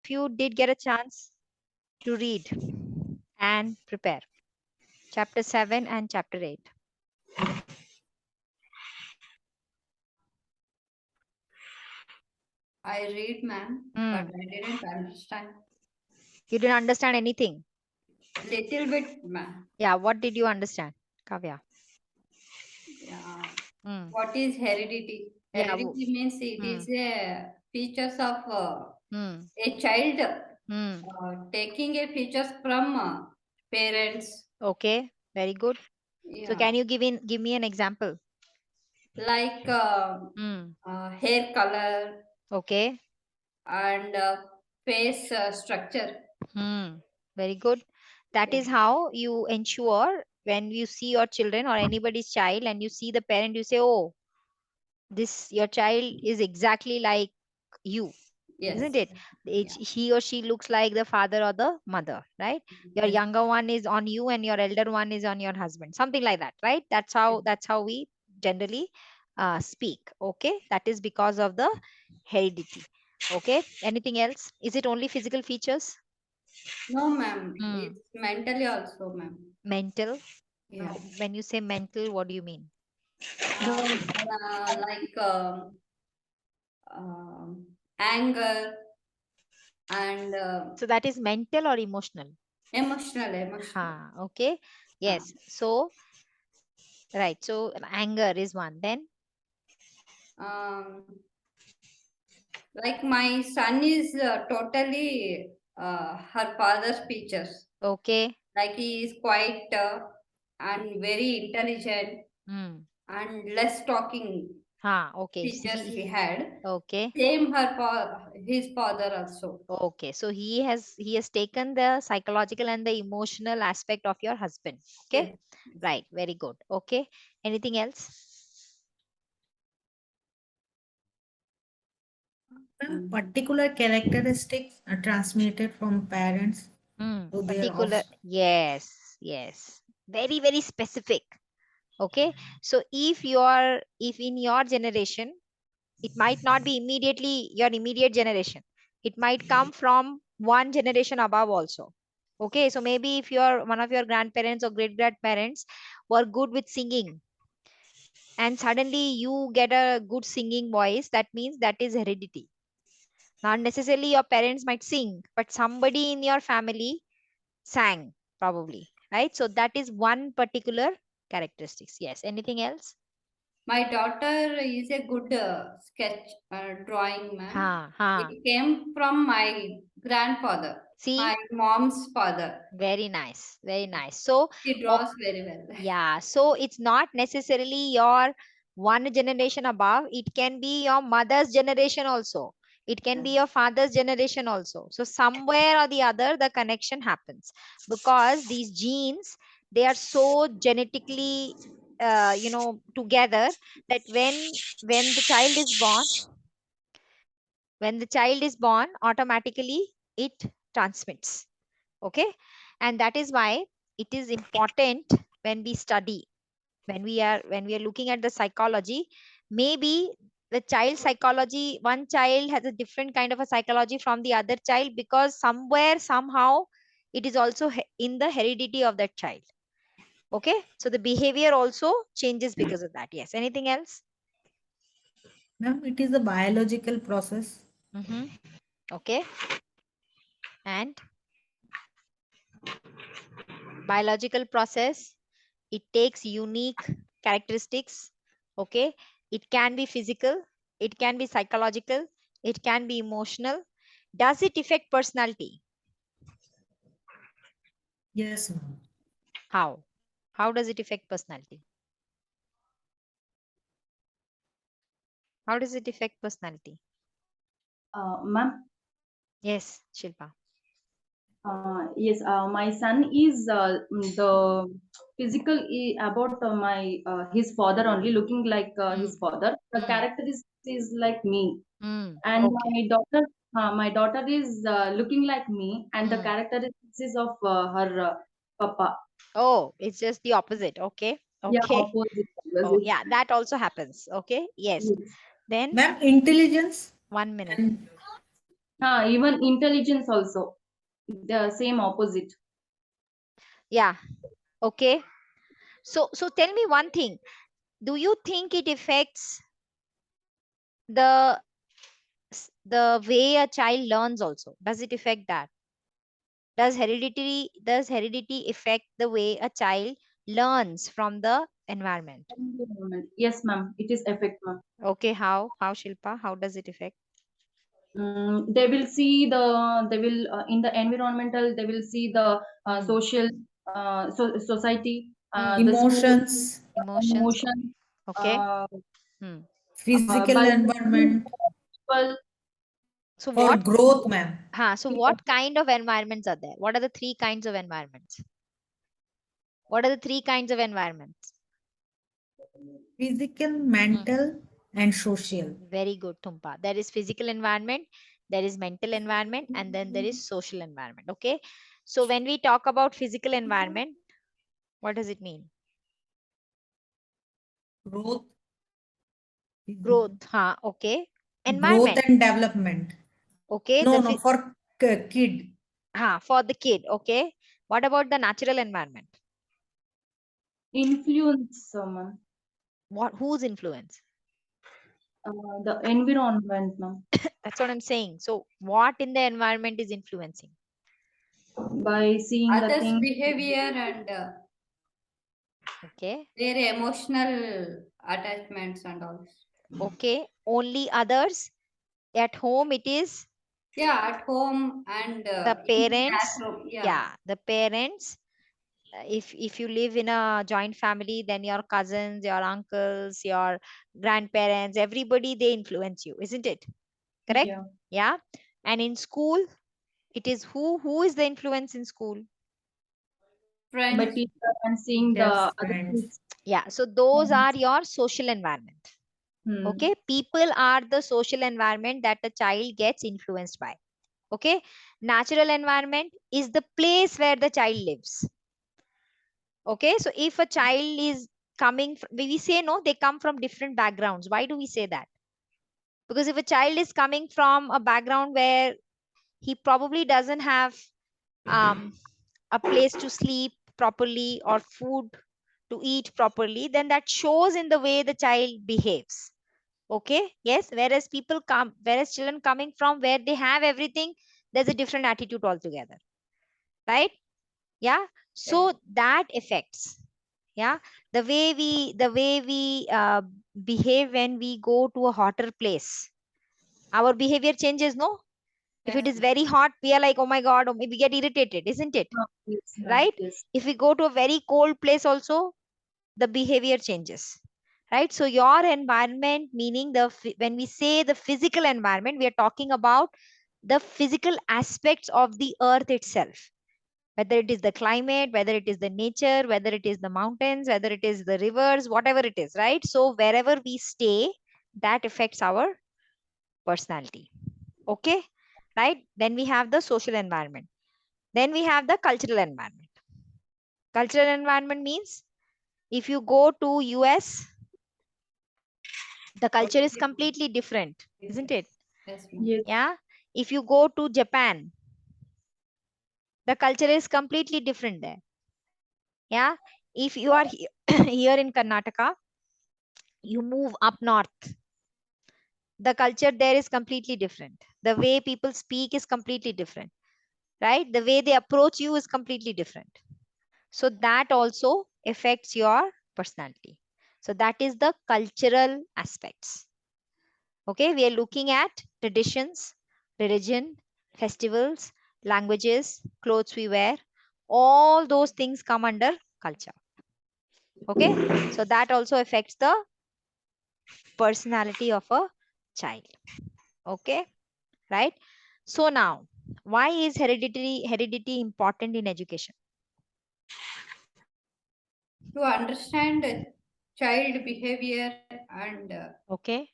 you did get a chance to read and prepare chapter 7 and chapter 8? I read, ma'am, but I didn't understand. You didn't understand anything? Little bit, ma'am. Yeah, what did you understand, Kavya? Yeah. Hmm. What is heredity? Yeah. Heredity means it is a features of Hmm. a child Hmm. taking a features from parents. Okay, very good. So Yeah. can you give me an example? Like Hmm. hair color Okay. and face structure. Very good. That Yeah. is how you ensure when you see your children or anybody's child and you see the parent, you say, oh, this your child is exactly like you, Yes. isn't it? Yeah. He or she looks like the father or the mother, right? Your Yes. younger one is on you and your elder one is on your husband, something like that, right? That's how we generally speak. Okay, that is because of the heredity. Okay, anything else? Is it only physical features? No, ma'am. Hmm. It's mentally also, ma'am. Mental. Yeah. When you say mental, what do you mean? Like anger and So that is mental or emotional? emotional, emotional. Okay. Uh, Yes. So, right. So anger is one. Then, um, like my son is totally her father's features. okay. Like he is quite and very intelligent Hmm. and less talking Okay. features he had. Okay. Same his father also. Okay. So he has taken the psychological and the emotional aspect of your husband. Okay. Yes. Right. Very good. Okay. Anything else? Particular characteristics are transmitted from parents to their Particular. offspring. Yes. Yes. Very, very specific. Okay. So if in your generation, it might not be immediately your immediate generation, it might come from one generation above also. Okay, so maybe if your one of your grandparents or great grandparents were good with singing and suddenly you get a good singing voice, that means that is heredity. Not necessarily your parents might sing, but somebody in your family sang probably, right? So that is one particular characteristics. Yes, anything else? My daughter is a good sketch drawing, ma'am. Ha. It came from my grandfather, See, my mom's father. very nice, very nice. So She oh, draws very well. yeah, so it's not necessarily your one generation above, it can be your mother's generation also. It can be your father's generation also. So somewhere or the other, the connection happens because these genes, they are so genetically, together that when the child is born, automatically it transmits. Okay, and that is why it is important when we study, when we are looking at the psychology, maybe the child psychology, one child has a different kind of a psychology from the other child because somewhere somehow it is also in the heredity of that child. Okay, so the behavior also changes because of that. Yes, anything else? Ma'am, it is a biological process. Okay, and biological process, it takes unique characteristics. Okay, it can be physical, it can be psychological, it can be emotional. Does it affect personality? Yes, ma'am. How does it affect personality? How does it affect personality? Ma'am, Yes, Shilpa. yes, my son is the physical about my his father only, looking like his father. The character is like me, and Okay. my daughter is looking like me, and the character is of her papa. Oh, it's just the opposite. Okay. Yeah, Okay. opposite. Oh, Opposite. yeah, that also happens. Okay. Yes. Yes. Then Ma'am, intelligence 1 minute. and Even intelligence also, the same opposite. Yeah. Okay. So tell me one thing. Do you think it affects the the way a child learns also? Does it affect that? Does heredity affect the way a child learns from the environment? Environment. Yes, ma'am. It is effect, ma'am. Okay, how Shilpa? How does it affect? They will see they will in the environmental, they will see the social, society, the school, Emotions, Emotions. emotion, Okay. uh, Hmm. physical by environment people. So for what growth, ma'am. so what kind of environments are there? What are the three kinds of environments? What are the three kinds of environments? Physical, Hmm. mental, and social. Very good, Tumpa. There is physical environment, there is mental environment, and then there is social environment. Okay. So when we talk about physical environment, what does it mean? Growth, Growth. Okay. growth Environment. and development. Okay. No, no, for kid. For the kid. Okay. What about the natural environment? Influence someone, What? Whose influence? the environment, ma'am. That's what I'm saying. So what in the environment is influencing? By seeing the Others' things. behavior and Okay. their emotional attachments and all. Okay. Only others. At home, it is Yeah, at home and the in the parents. classroom. Yeah. Yeah, the parents. If you live in a joint family, then your cousins, your uncles, your grandparents, everybody, they influence you, isn't it? Correct? Yeah, Yeah. And in school, it is who is the influence in school? by Friends. teacher and seeing the Teachers, other friends. kids. Yeah. So those are your social environment. Hmm. Okay. People are the social environment that a child gets influenced by. Okay. Natural environment is the place where the child lives. Okay. So if a child is coming, we say no, they come from different backgrounds. Why do we say that? Because if a child is coming from a background where he probably doesn't have um, a place to sleep properly or food to eat properly, then that shows in the way the child behaves. Okay. Yes. Whereas children coming from where they have everything, there's a different attitude altogether. Right. Yeah. Yes. So that affects. Yeah. The way we behave when we go to a hotter place, our behavior changes. No. If it Yes. is very hot, we are like, oh my God, we get irritated, isn't it? Yes, ma'am. Right. Yes. If we go to a very cold place also, the behavior changes. Right. So your environment, meaning when we say the physical environment, we are talking about the physical aspects of the earth itself, whether it is the climate, whether it is the nature, whether it is the mountains, whether it is the rivers, whatever it is. Right. So wherever we stay, that affects our personality. Okay. Right. Then we have the social environment. Then we have the cultural environment. Cultural environment means if you go to US, the culture is completely different, isn't it? Yes, ma'am. Yes. Yeah. If you go to Japan, the culture is completely different there. Yeah. If you are here in Karnataka, you move up north, the culture there is completely different. The way people speak is completely different, right? The way they approach you is completely different. So that also affects your personality. So that is the cultural aspects. Okay, we are looking at traditions, religion, festivals, languages, clothes we wear. All those things come under culture. Okay, so that also affects the personality of a child. Okay, right? So now, why is heredity important in education? To understand child behavior and Okay,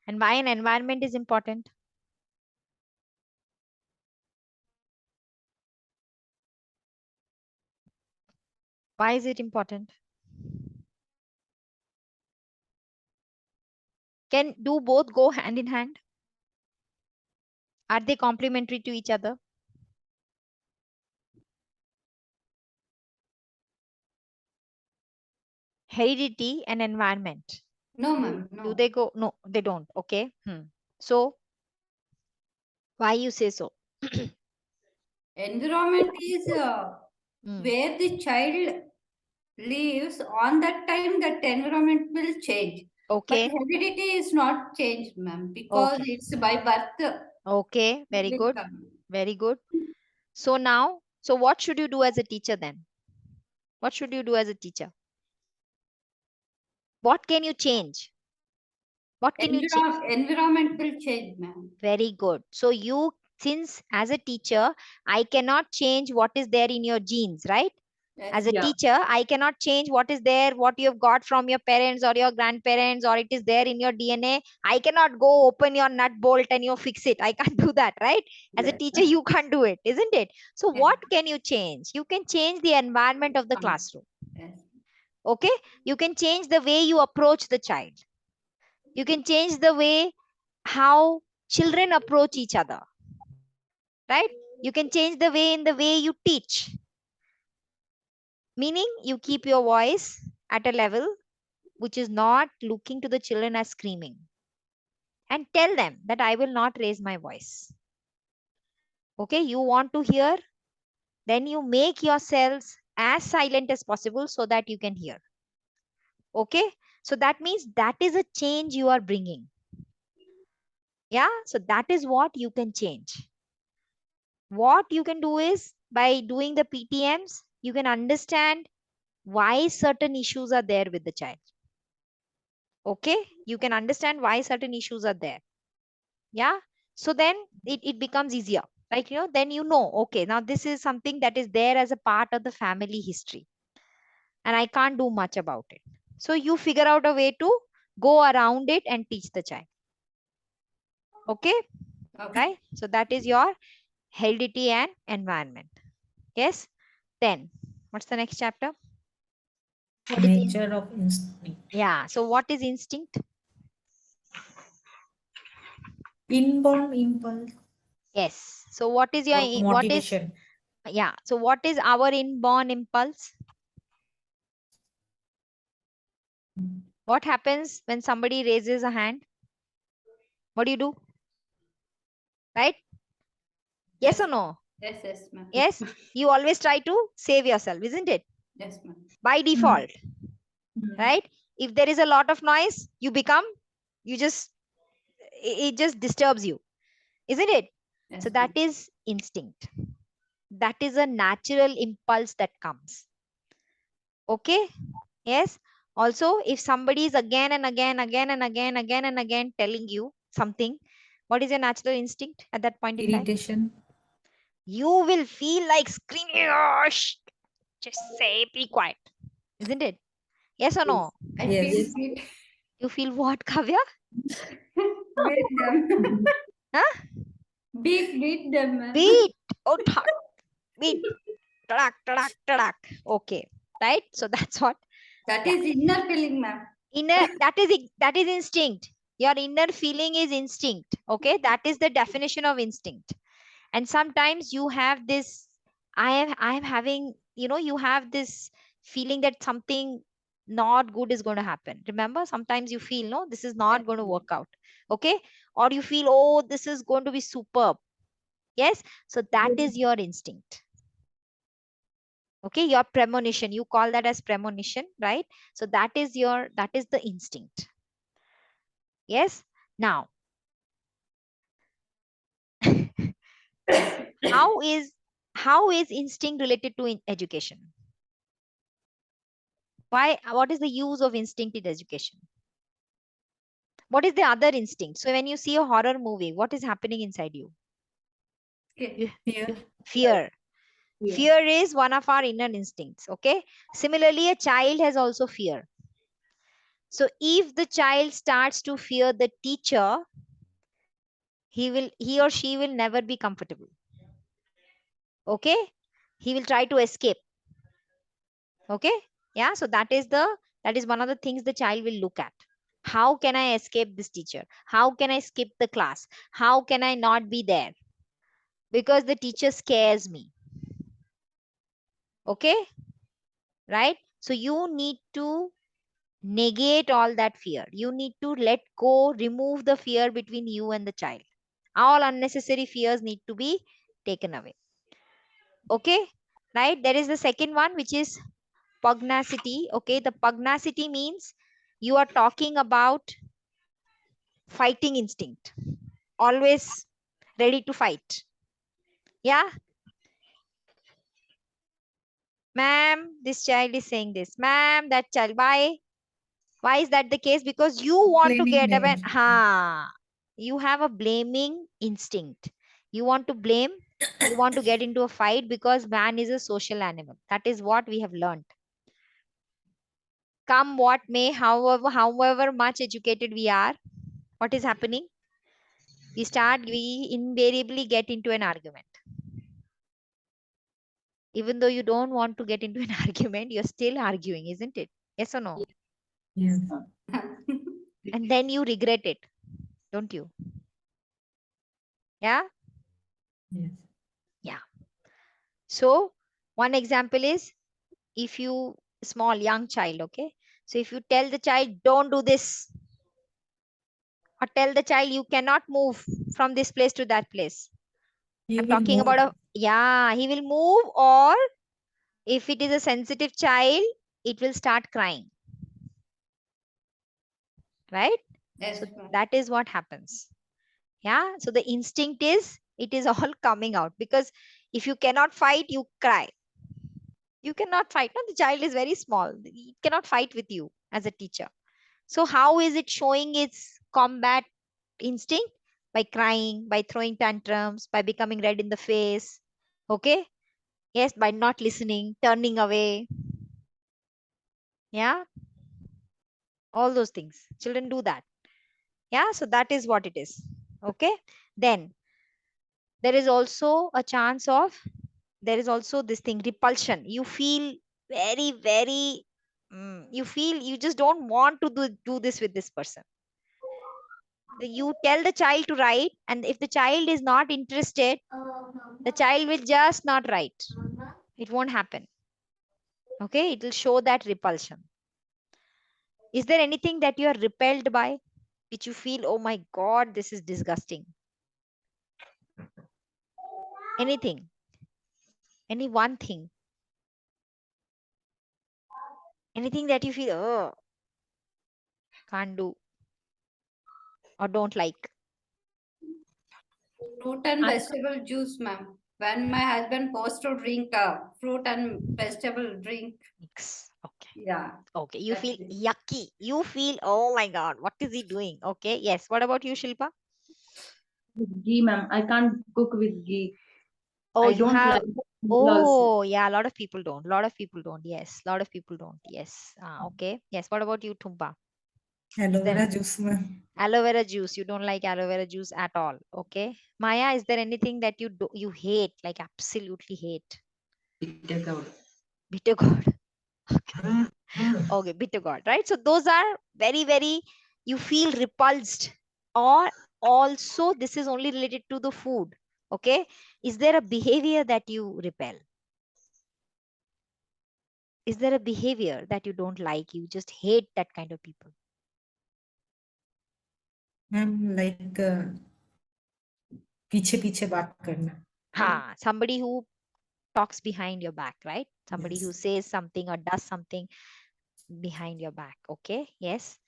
and why an environment is important? Why is it important? Can do both go hand in hand? Are they complementary to each other? Heredity and environment. No, Do, ma'am. do No. they go? No, they don't. Okay. So why you say so? Environment is Hmm. where the child lives. On that time, that environment will change. But Okay. heredity is not changed, ma'am, because Okay. it's by birth. Okay. It Very will good. come. Very good. So now, so what should you do as a teacher then? What should you do as a teacher? What can you change? What can you change? Environment will change, ma'am. Very good. So you, since as a teacher, I cannot change what is there in your genes, right? Yes, As a Yeah. teacher, I cannot change what is there, what you have got from your parents or your grandparents, or it is there in your DNA. I cannot go open your nut bolt and you fix it. I can't do that, right? As a yes, teacher, you can't do it, isn't it? So yes, what can you change? You can change the environment of the classroom. yes. Okay. You can change the way you approach the child. You can change the way how children approach each other, right? You can change the way in the way you teach, meaning you keep your voice at a level which is not looking to the children as screaming, and tell them that I will not raise my voice. Okay, you want to hear, then you make yourselves as silent as possible so that you can hear. Okay, so that means that is a change you are bringing. Yeah, so that is what you can change. What you can do is, by doing the PTMs, you can understand why certain issues are there with the child. Okay, you can understand why certain issues are there. Yeah, so then it becomes easier, like, then okay, now this is something that is there as a part of the family history and I can't do much about it. So you figure out a way to go around it and teach the child. Okay, Okay. right? So that is your heredity and environment. Yes. Then what's the next chapter? What is Nature of instinct. Yeah, so what is instinct? Inborn impulse Yes, so what is your or what is motivation. yeah, so what is our inborn impulse? What happens when somebody raises a hand? What do you do? Right? Yes Yes, or no? yes, ma'am. Yes, you always try to save yourself, isn't it? Yes, ma'am. By default, Mm. right? If there is a lot of noise, you just, it just disturbs you, isn't it? Yes, So that ma'am. is instinct. That is a natural impulse that comes. Okay? Yes. Also, if somebody is again and again telling you something, what is your natural instinct at that point in time? Irritation. You will feel like screaming, "Oh, just say, be quiet." Isn't it? Yes or no? I Yes. feel Yes. beat, You feel what, Kavya? beat them. Huh? Beat them, ma'am. Beat. Oh, beat. Tadak, tadak, tadak. Okay. Right? So that's what. That Yeah. is inner feeling, ma'am. That is instinct. Your inner feeling is instinct. Okay. That is the definition of instinct. And sometimes you have this, I am having, you have this feeling that something not good is going to happen. Remember, sometimes you feel, no, this is Yes, not going to ma'am. work out. Okay. Or you feel, oh, this is going to be superb. Yes. So that is your instinct. Okay. Your premonition, you call that as premonition, right? So that is the instinct. Yes. Now, how is instinct related to education? What is the use of instinct in education? What is the other instinct? So when you see a horror movie, what is happening inside you? Okay. Fear. Fear. Yeah. Fear is one of our inner instincts. Okay. Similarly, a child has also fear. So if the child starts to fear the teacher, he or she will never be comfortable. Okay. He will try to escape. Okay. Yeah. So that is one of the things the child will look at. How can I escape this teacher? How can I skip the class? How can I not be there? because the teacher scares me. Okay, right? So you need to negate all that fear. You need to let go, remove the fear between you and the child. All unnecessary fears need to be taken away. Okay, right? There is the second one, which is pugnacity. Okay, the pugnacity means you are talking about fighting instinct, always ready to fight. Yeah, ma'am, this child is saying this. Ma'am, that child. Why is that the case? Because you want to Complaining get away. never. You have a blaming instinct. You want to blame. You want to get into a fight because man is a social animal. That is what we have learned. Come what may, however much educated we are, what is happening? We invariably get into an argument. Even though you don't want to get into an argument, you're still arguing, isn't it? Yes or no? Yes. And then you regret it, don't you? Yeah? Yes. Yeah. So one example is, if you small young child, okay? So if you tell the child, don't do this, or tell the child you cannot move from this place to that place. He I'm will talking move. about he will move, or if it is a sensitive child, it will start crying, right? Yes, So ma'am. that is what happens. Yeah. So the instinct is, it is all coming out, because if you cannot fight, you cry. You cannot fight. No, the child is very small. It cannot fight with you as a teacher. So how is it showing its combat instinct? By crying, by throwing tantrums, by becoming red in the face. Okay. Yes, by not listening, turning away. Yeah. All those things. Children do that. Yeah. So that is what it is. Okay. Then there is also a chance of, there is also this thing, repulsion. You feel very, you feel you just don't want to do this with this person. You tell the child to write, and if the child is not interested, the child will just not write. It won't happen. Okay, it will show that repulsion. Is there anything that you are repelled by, which you feel, oh my god, this is disgusting? Anything, any one thing, anything that you feel, oh, can't do or don't like? Fruit and I vegetable juice, ma'am. When my husband forced to drink fruit and vegetable drink, Mix. Okay. yeah, Okay. You that's feel it. yucky. You feel, oh my god, what is he doing? Okay. Yes. What about you, Shilpa? with ghee, ma'am. I can't cook with ghee. Oh, I you don't have. like ghee also. Oh, yeah. A lot of people don't. A lot of people don't. Yes. A lot of people don't. Yes. Okay. Yes. What about you, Tumba? Is Aloe there vera juice, ma'am. aloe vera juice? You don't like aloe vera juice at all. Okay. Maya, is there anything that you hate, like absolutely hate? Bitter gourd. Bitter gourd. Okay, bitter gourd, right? So those are very, you feel repulsed, or also this is only related to the food. Okay. Is there a behavior that you repel? Is there a behavior that you don't like? You just hate that kind of people? Ma'am like पीछे पीछे बात करना. Somebody who talks behind your back, right? Somebody who Yes. says something or does something behind your back. Okay. Yes.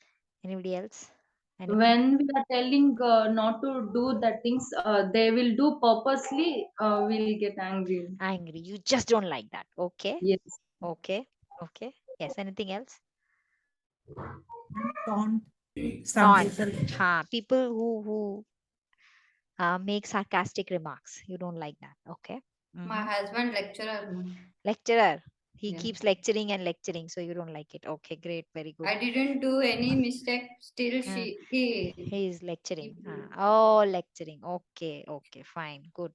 Anybody else? Anything? When we are telling not to do that things, they will do purposely. Will get angry. Angry. You just don't like that. Okay. Yes. Okay. Okay. Yes. Anything else? And taunt some Taunt. people. People who make sarcastic remarks. You don't like that. Okay. My husband lecturer, ma'am. Lecturer. He Yeah. keeps lecturing and lecturing, so you don't like it. Okay, great, very good. I didn't do any mistake. Still, he He is lecturing. Oh, lecturing. Okay, okay, fine, good.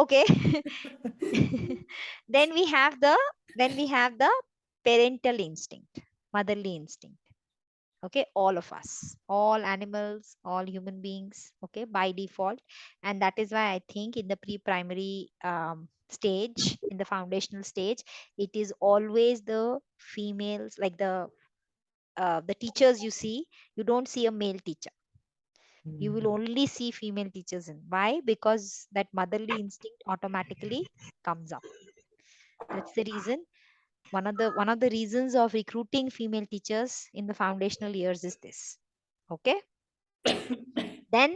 Okay. then we have the parental instinct, motherly instinct. Okay, all of us, all animals, all human beings, okay, by default. And that is why I think in the pre-primary stage, in the foundational stage, it is always the females, like the teachers you see, you don't see a male teacher. You will only see female teachers. In why? Because that motherly instinct automatically comes up. That's the reason. One of the reasons of recruiting female teachers in the foundational years is this. Okay. Then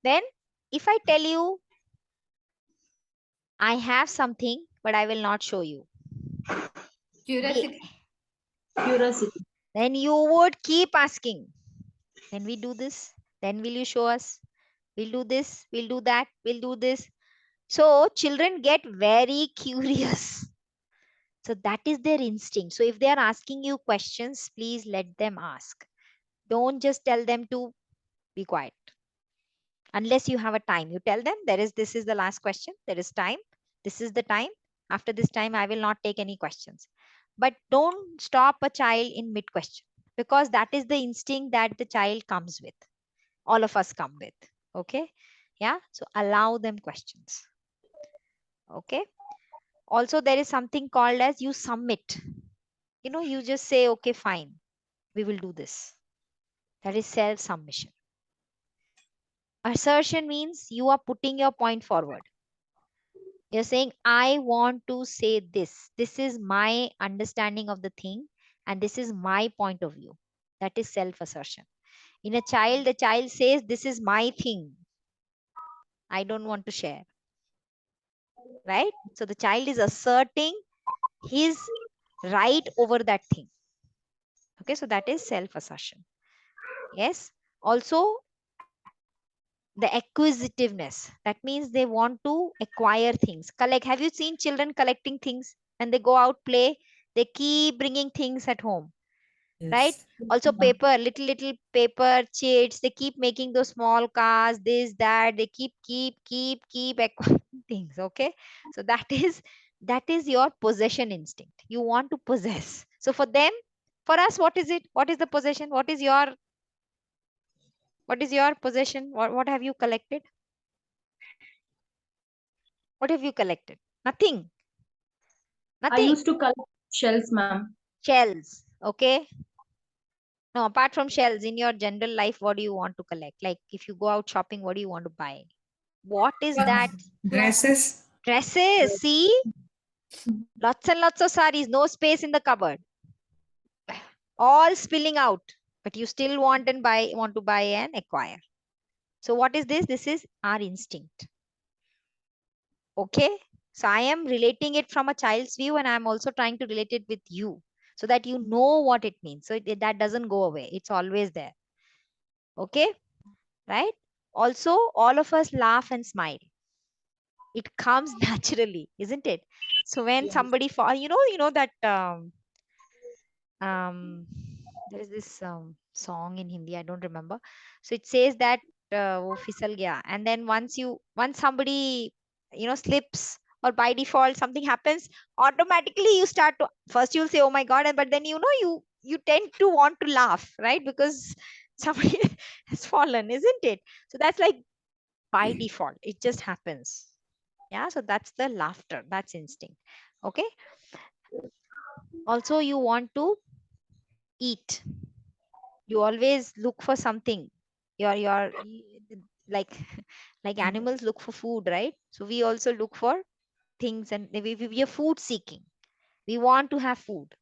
then if I tell you I have something but I will not show you, ye- Curiosity. Curiosity. then you would keep asking, can we do this? Then will you show us? We'll do this, we'll do that, we'll do this. So children get very curious. So that is their instinct. So if they are asking you questions, please let them ask. Don't just tell them to be quiet. Unless you have a time, you tell them this is the last question, there is time, this is the time, after this time I will not take any questions. But don't stop a child in mid question, because that is the instinct that the child comes with, all of us come with. Okay. Yeah, so allow them questions. Okay. Also, there is something called as you submit. You just say, okay, fine, we will do this. That is self submission. Assertion means you are putting your point forward. You're saying, I want to say this. This is my understanding of the thing, and this is my point of view. That is self assertion. In a child, the child says, this is my thing. I don't want to share. Right? So the child is asserting his right over that thing. Okay, so that is self assertion. Yes. Also, the acquisitiveness. That means they want to acquire things. Collect. Have you seen children collecting things? When they go out play, they keep bringing things at home, right? Yes. Also paper, little paper chits. They keep making those small cars, this, that. They keep acquiring things. Okay, so that is your possession instinct. You want to possess. So for them, for us, what is it? What is the possession? What is your possession? What have you collected? What have you collected? Nothing. I Nothing. used to collect shells, ma'am. Shells. Okay. No, apart from shells, in your general life, what do you want to collect? Like if you go out shopping, what do you want to buy? What is that? Dresses. Dresses. See? Lots and lots of saris, no space in the cupboard. All spilling out. But you still want to buy and acquire. So what is this? This is our instinct. Okay. So I am relating it from a child's view, and I'm also trying to relate it with you so that you know what it means. So that doesn't go away. It's always there. Okay. Right. Also, all of us laugh and smile. It comes naturally, isn't it? So when Yes. somebody fall, you know that um there is this song in Hindi, I don't remember. So it says that wo fisal gaya, and then once somebody slips, or by default something happens, automatically you start to, first you'll say oh my god, but then you tend to want to laugh, right? Because somebody has fallen, isn't it? So that's like by default, it just happens. Yeah, so that's the laughter, that's instinct. Okay. Also, you want to eat. You always look for something. Like like animals look for food, right? So we also look for things, and we are food seeking. We want to have food.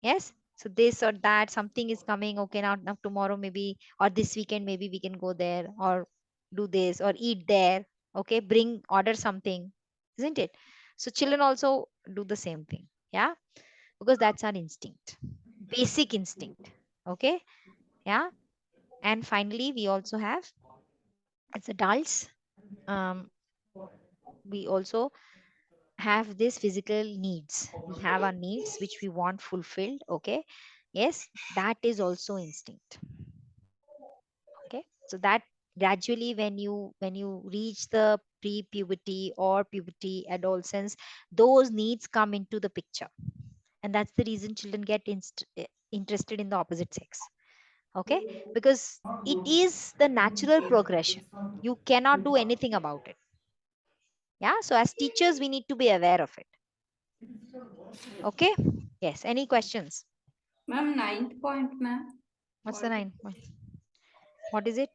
Yes. So this or that, something is coming. Okay, now tomorrow maybe, or this weekend maybe we can go there, or do this, or eat there. Okay, order something, isn't it? So children also do the same thing. Yeah, because that's our instinct, basic instinct. Okay. Yeah. And finally, we also have, as adults, um, we also have this physical needs. We have our needs which we want fulfilled. Okay. Yes, that is also instinct. Okay. So that gradually, when you reach the pre-puberty or puberty, adolescence, those needs come into the picture. And that's the reason children get interested in the opposite sex. Okay, because it is the natural progression. You cannot do anything about it. Yeah, so as teachers we need to be aware of it. Okay, yes, any questions? Ma'am, ninth point, ma'am. What's the 9 point? What is it?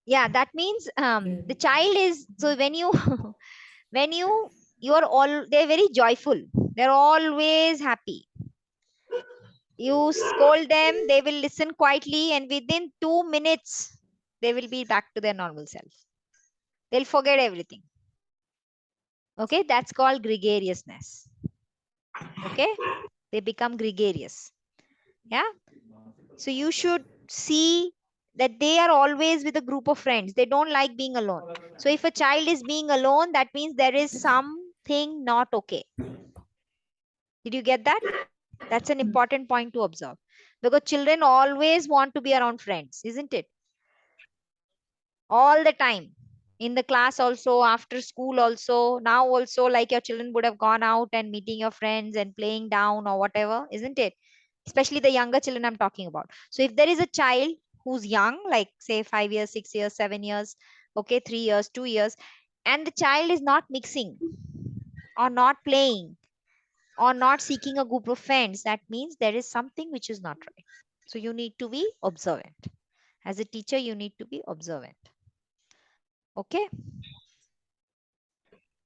Yeah, that means the child is, so when you when you are all, they're very joyful, they're always happy. You scold them, they will listen quietly, and within 2 minutes they will be back to their normal self. They'll forget everything. Okay, that's called gregariousness. Okay, they become gregarious. Yeah, so you should see that they are always with a group of friends. They don't like being alone. So if a child is being alone, that means there is something not okay. Did you get that? That's an important point to observe, because children always want to be around friends, isn't it? All the time, in the class also, after school also, now also, like your children would have gone out and meeting your friends and playing down or whatever, isn't it? Especially the younger children I'm talking about. So if there is a child who's young, like say 5 years, 6 years, 7 years, okay, 3 years, 2 years, and the child is not mixing or not playing or not seeking a group of friends, that means there is something which is not right. So you need to be observant. As a teacher, you need to be observant. Okay,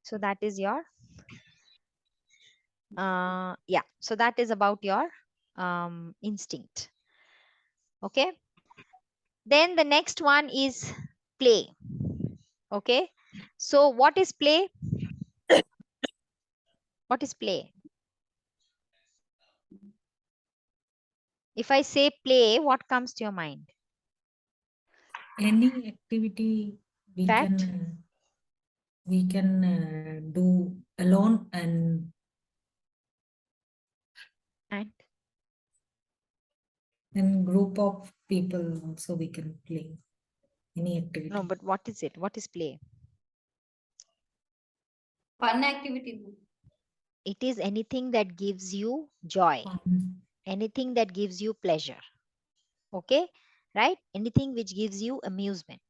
so that is your yeah, so that is about your instinct. Okay, then the next one is play. Okay, so what is play? What is play? If I say play, what comes to your mind? Any activity we That can do alone and and group of people also we can play any activity. no, but what is it? What is play? Fun activity, ma'am. It is anything that gives you joy, Um, anything that gives you pleasure. Okay, right? Anything which gives you amusement.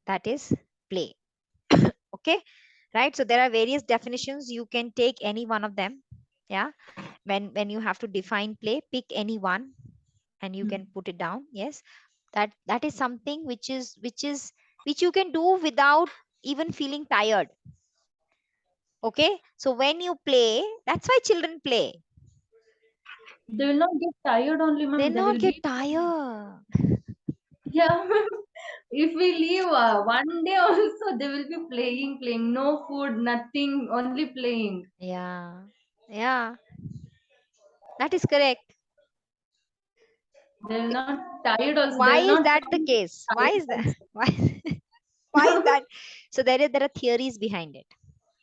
That is play. Okay, right? So there are various definitions. You can take any one of them. Yeah, when you have to define play, pick any one and you can put it down. Yes, that is something which you can do without even feeling tired. Okay, so when you play, that's why children play. They will not get tired only, They ma'am. They not will get be, tired. yeah. If we leave one day also, they will be playing. No food, nothing, only playing. Yeah, yeah, that is correct. They will not tired also. They Why will is not that the come case? Why tired is that? also. Why? Why is that? So there are theories behind it.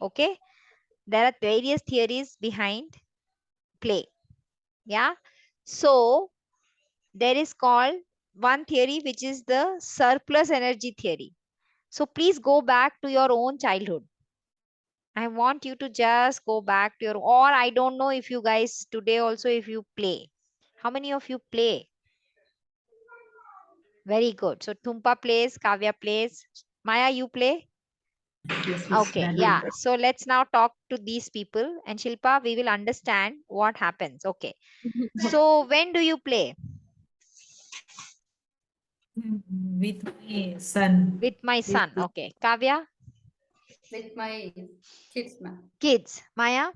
Okay, there are various theories behind play. Yeah, so there is called one theory which is the surplus energy theory. So please go back to your own childhood. I want you to just go back to your, or I don't know if you guys today also if you play. How many of you play? Very good. So Tumpa plays, Kavya plays. Maya, you play? Yes, Miss Okay, yeah. Badminton. So let's now talk to these people, and Shilpa, we will understand what happens. Okay. So when do you play? with my son. With my son. Okay. Kavya? With my kids, ma'am. Kids. Maya?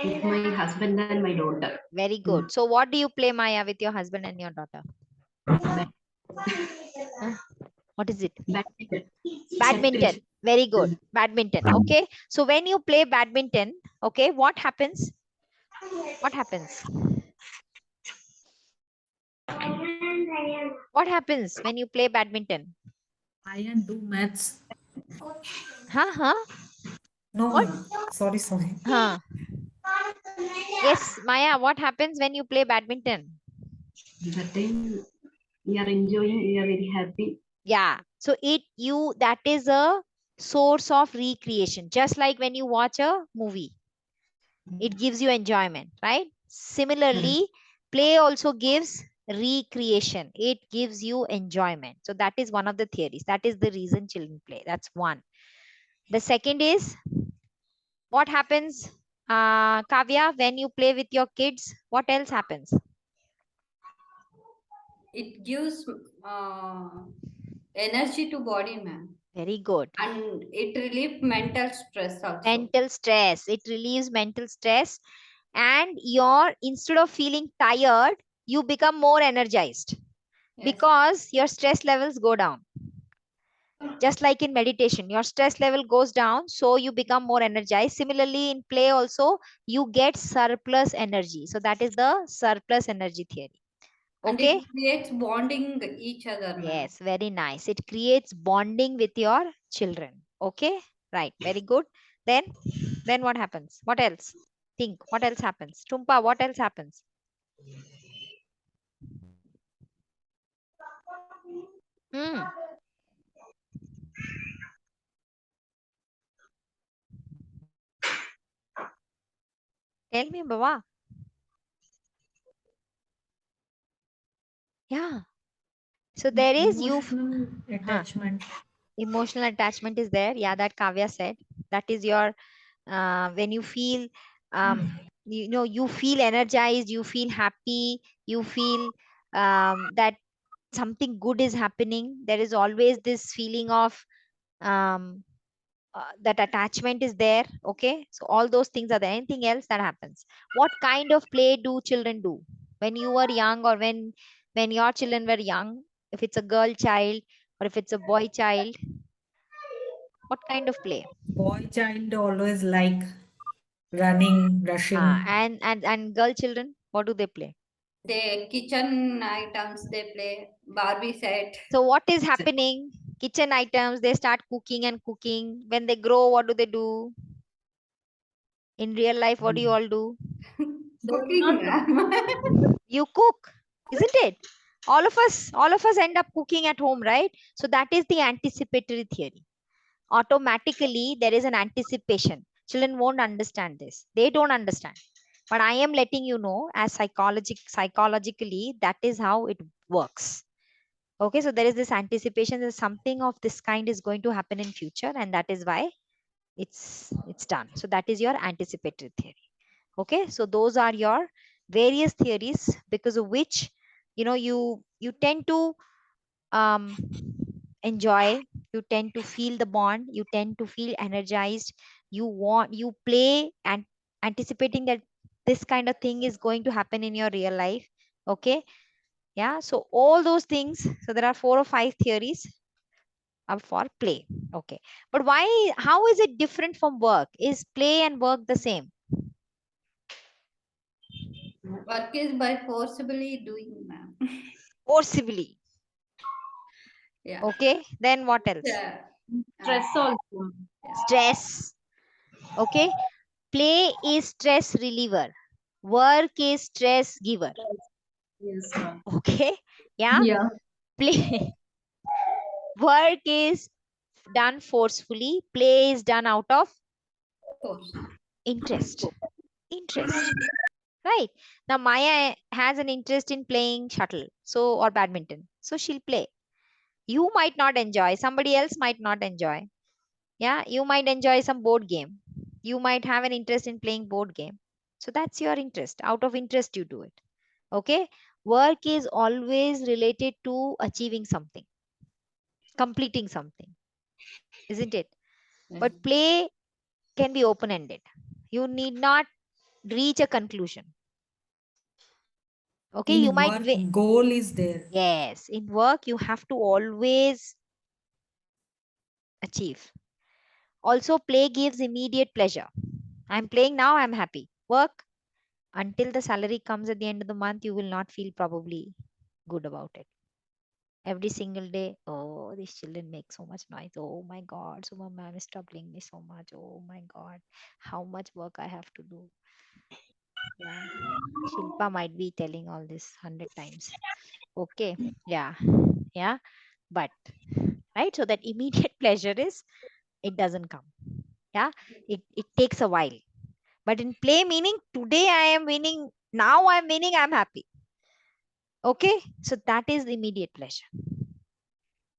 With my husband and my daughter. Very good. So what do you play, Maya, with your husband and your daughter? Bad- Huh? What is it? Badminton. Badminton. Separation. Very good. Badminton. Okay. So when you play badminton, okay, what happens? What happens? What happens when you play badminton? I and do maths. Huh? Huh? No, What? no. Sorry. Huh? Yes, Maya, what happens when you play badminton? That time we are enjoying, we are very happy. Yeah. So that is a source of recreation, just like when you watch a movie. It gives you enjoyment, right? Similarly, play also gives recreation. It gives you enjoyment. So that is one of the theories. That is the reason children play. That's one. The second is what happens, Kavya, when you play with your kids? What else happens? It gives energy to body, ma'am. Very good. And it relieves mental stress also. Mental stress. It relieves mental stress, and instead of feeling tired, you become more energized because your stress levels go down. Just like in meditation, your stress level goes down, so you become more energized. Similarly, in play also, you get surplus energy. So that is the surplus energy theory. And Okay. it creates bonding each other, ma'am. Yes, very nice. It creates bonding with your children. Okay, right. Very good. Then what happens? What else? Think. What else happens? Tumpa, what else happens? Hmm. Tell me, Baba. Yeah. So there is you. Emotional Huh. attachment. Emotional attachment is there. Yeah, that Kavya said. That is your when you feel you feel energized, you feel happy, you feel that something good is happening. There is always this feeling of um, that attachment is there. Okay, so all those things are there. Anything else that happens? What kind of play do children do when you were young, or when your children were young? If it's a girl child or if it's a boy child, what kind of play? Boy child always like running, rushing. And girl children, what do they play? The kitchen items they play, Barbie set. So what is happening? Kitchen items, they start cooking and cooking. When they grow, what do they do? In real life, what do you all do? Cooking, ma'am. You cook, isn't it? All of us end up cooking at home, right? So that is the anticipatory theory. Automatically, there is an anticipation. Children won't understand this. They don't understand. But I am letting you know, as psychologically, that is how it works. Okay, so there is this anticipation that something of this kind is going to happen in future, and that is why it's done. So that is your anticipatory theory. Okay, so those are your various theories because of which you tend to um, enjoy, you tend to feel the bond, you tend to feel energized, you play and anticipating that this kind of thing is going to happen in your real life. Okay, yeah, so all those things. So there are 4 or 5 theories for play. Okay, but how is it different from work? Is play and work the same? Work is by forcibly doing, ma'am. Forcibly. Yeah. Okay, then what else? Yeah. Stress also. Stress. Okay, play is stress reliever, work is stress giver. Yes, ma'am. Okay, yeah, Yeah. play work is done forcefully, play is done out of Force. interest. Right. Now Maya has an interest in playing shuttle, so or badminton, so she'll play. You might not enjoy, somebody else might not enjoy. Yeah, you might enjoy some board game, you might have an interest in playing board game. So that's your interest. Out of interest you do it. Okay, work is always related to achieving something, completing something, isn't it? Yes. But play can be open ended. You need not reach a conclusion. Okay, you In might work, goal is there. yes, in work you have to always achieve. Also, play gives immediate pleasure. I'm playing now, I'm happy. Work, until the salary comes at the end of the month, you will not feel probably good about it. Every single day, oh, these children make so much noise. Oh my God, so my mom is troubling me so much. Oh my God, how much work I have to do. Yeah, Shilpa might be telling all this 100 times. Okay, yeah, yeah, but right, so that immediate pleasure is it doesn't come. Yeah, it takes a while. But in play meaning, today I am winning, now I'm winning, I'm happy. Okay, so that is the immediate pleasure.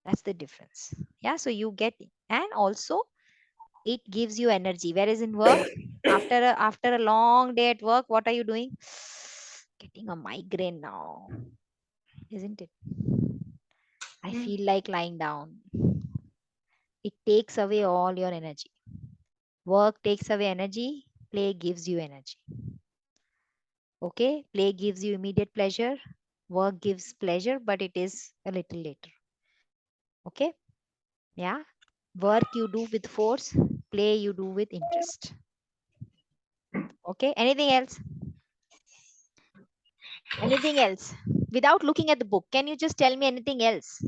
That's the difference. Yeah, so you get it. And also it gives you energy. Whereas in work, after a long day at work, what are you doing? Getting a migraine now, isn't it? I feel like lying down. It takes away all your energy. Work takes away energy, play gives you energy. Okay, play gives you immediate pleasure, work gives pleasure, but it is a little later. Okay, yeah, work you do with force, play you do with interest. Okay, anything else? Anything else? Without looking at the book, can you just tell me anything else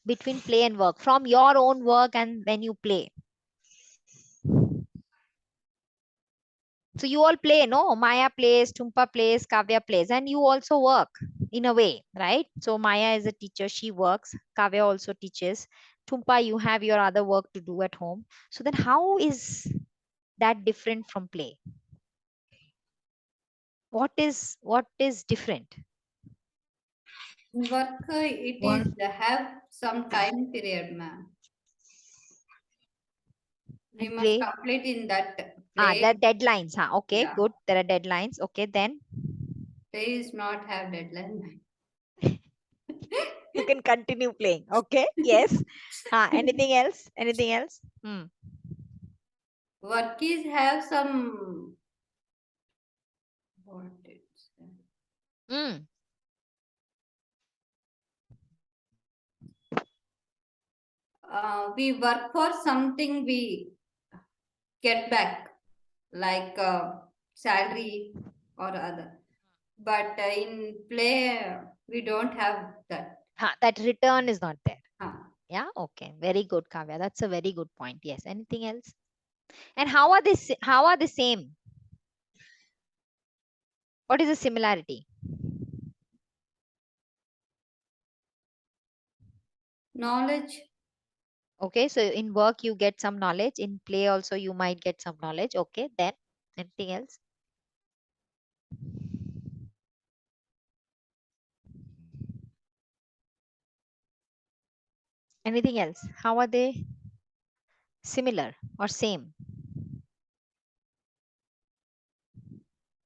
between play and work from your own work and when you play? So you all play, no? Maya plays, Tumpa plays, Kavya plays, and you also work in a way, right? So Maya is a teacher, she works. Kavya also teaches. Tumpa, you have your other work to do at home. So then how is that different from play? What is different? Work, it is have some time period, ma'am. We And must play? complete in that There are play. deadlines. Okay, Yeah. good. There are deadlines. Okay, then Play is not have deadline. you can continue playing. Okay, yes. Anything else? Anything else? Work is have some what it's Mm. we work for something we get back, like salary or other. But in play, we don't have that. That return is not there. Huh. Yeah, okay. Very good, Kavya. That's a very good point. Yes. Anything else? And how are they same? What is the similarity? Knowledge. Okay, so in work you get some knowledge. In play also you might get some knowledge. Okay, then anything else? Anything else? How are they similar or same?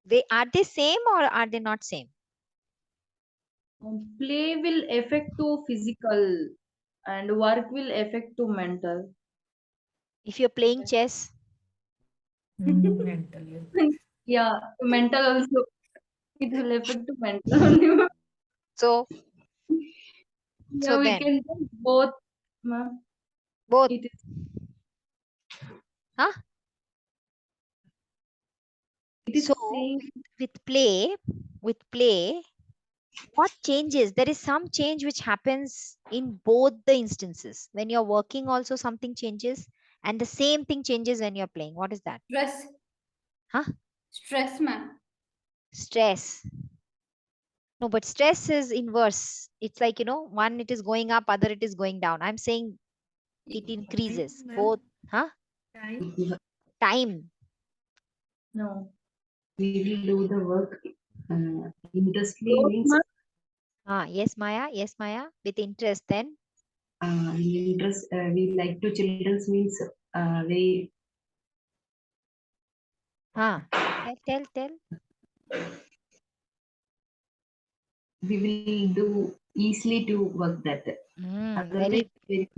They same or are they not same? Play will affect to physical and work will affect to mental. If you're playing chess, Mentally. Yeah, mental also. It will affect to mental only. so Yeah, we then can do both, ma'am. both. It is Huh? it So is same. with play, what changes? There is some change which happens in both the instances. When you're working, also something changes, and the same thing changes when you're playing. What is that? Stress. Huh? Stress, ma'am. Stress. No, but stress is inverse. It's like, one it is going up, other it is going down. I'm saying it increases. Both. Huh? Time. No. We will do the work interestly Growth, means Yes, Maya. Yes, Maya. With interest, then. we interest we like to children's means we Tell. we will do easily to work that. Otherwise, Very, very,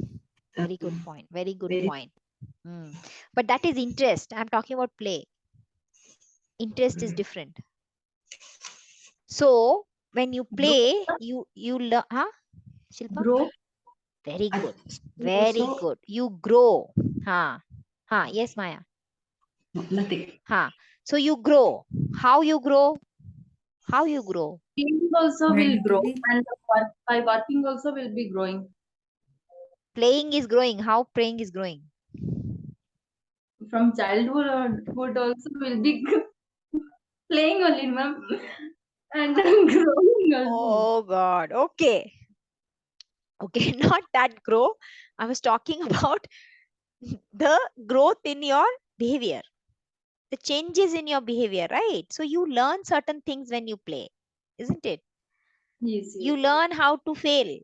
very good point. Very good very point. But that is interest. I'm talking about play. Interest is different. So when you play, growth, you learn. Huh, Shilpa? growth. Very good. Very also good. You grow. Yes, Maya. nothing. So you grow. How you grow? How you grow? Playing also will grow, Mentally. and the by working also will be growing. Playing is growing. How playing is growing? From childhood also will be playing only, ma'am, and growing also. Oh God. Okay. Okay. Not that grow. I was talking about the growth in your behavior. the changes in your behavior, right? So you learn certain things when you play, isn't it? Yes, You yes. learn how to fail,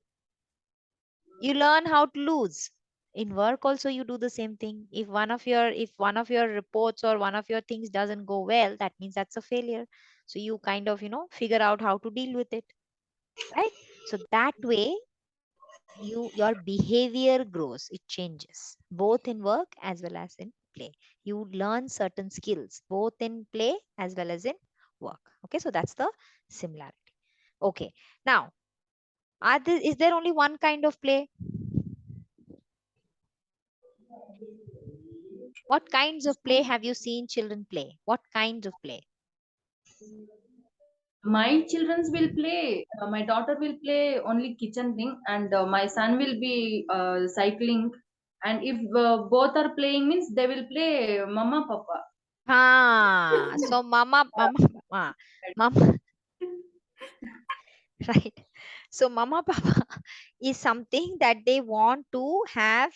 you learn how to lose. In work also you do the same thing. If one of your reports or one of your things doesn't go well, that means that's a failure. So you kind of, figure out how to deal with it, right? So that way your behavior grows, it changes both in work as well as in play. You learn certain skills both in play as well as in work. Okay, so that's the similarity. Okay, now is there only one kind of play? What kinds of play have you seen children play? What kinds of play? My children will play. My daughter will play only kitchen thing, and my son will be cycling. And if both are playing, means they will play mama papa. So mama, right? So mama papa is something that they want to have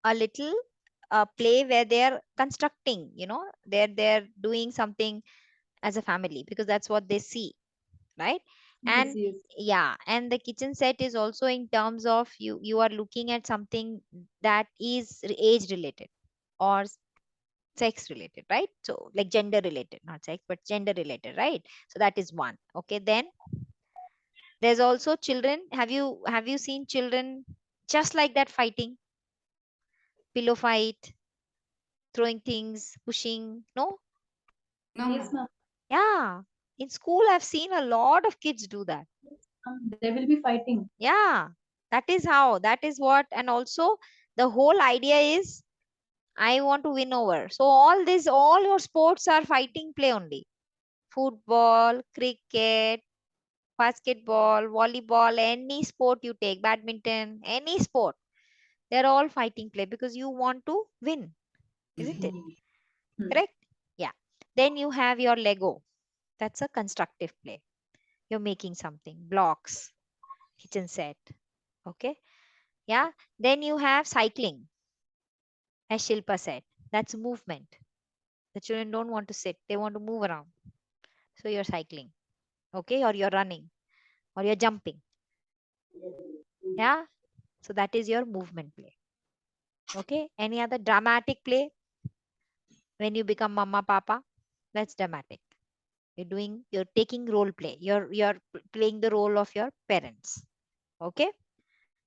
a little play where they're constructing, they're doing something as a family because that's what they see, right? Yes, And yes, yeah, and the kitchen set is also in terms of you are looking at something that is age related or sex related, right? So like gender related, not sex but gender related, right? So that is one. Okay, then there's also children. Have you seen children just like that fighting? Pillow fight, throwing things, pushing? No? No, yes, ma'am. ma'am. Yeah. In school, I've seen a lot of kids do that. They will be fighting. Yeah. That is what. And also, the whole idea is I want to win over. So, all your sports are fighting play only. Football, cricket, basketball, volleyball, any sport you take, badminton, any sport, they're all fighting play because you want to win, isn't it? Hmm. Correct? Yeah. Then you have your Lego. That's a constructive play. You're making something, blocks, kitchen set. Okay. Yeah. Then you have cycling, as Shilpa said. That's movement. The children don't want to sit, they want to move around. So you're cycling. Okay. Or you're running or you're jumping. Yeah. So that is your movement play. Okay. Any other dramatic play when you become mama, papa? That's dramatic. You're taking role play. You're playing the role of your parents. Okay.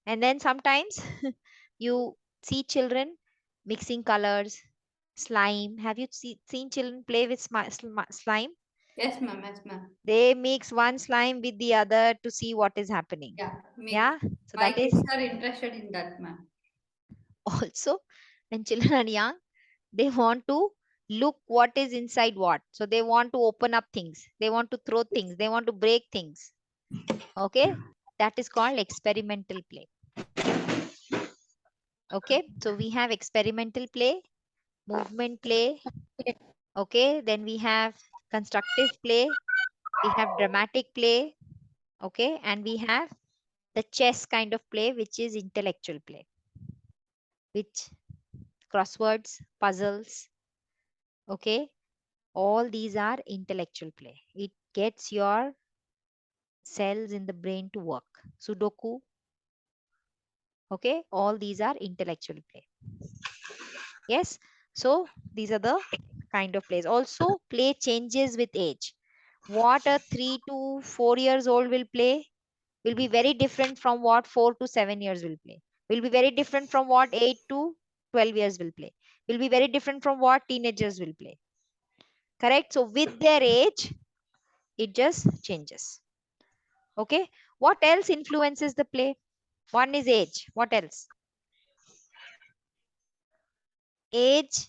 And then sometimes you see children mixing colors, slime. Have you seen children play with slime? Yes, ma'am. Yes, ma'am. They mix one slime with the other to see what is happening. Yeah, me. Yeah. So My that is kids are interested in that, ma'am. also when children are young, they want to look what is inside what. So they want to open up things. They want to throw things. They want to break things. Okay. That is called experimental play. Okay. So we have experimental play, movement play. Okay. Then we have constructive play. We have dramatic play. Okay. And we have the chess kind of play, which is intellectual play, which crosswords, puzzles. Okay. All these are intellectual play. It gets your cells in the brain to work. Sudoku. Okay. All these are intellectual play. Yes. So these are the kind of plays. Also, play changes with age. What a 3 to 4 years old will play will be very different from what 4 to 7 years will play. Will be very different from what 8 to 12 years will play. Will be very different from what teenagers will play. Correct? So with their age, it just changes. Okay. What else influences the play? One is age. What else? Age.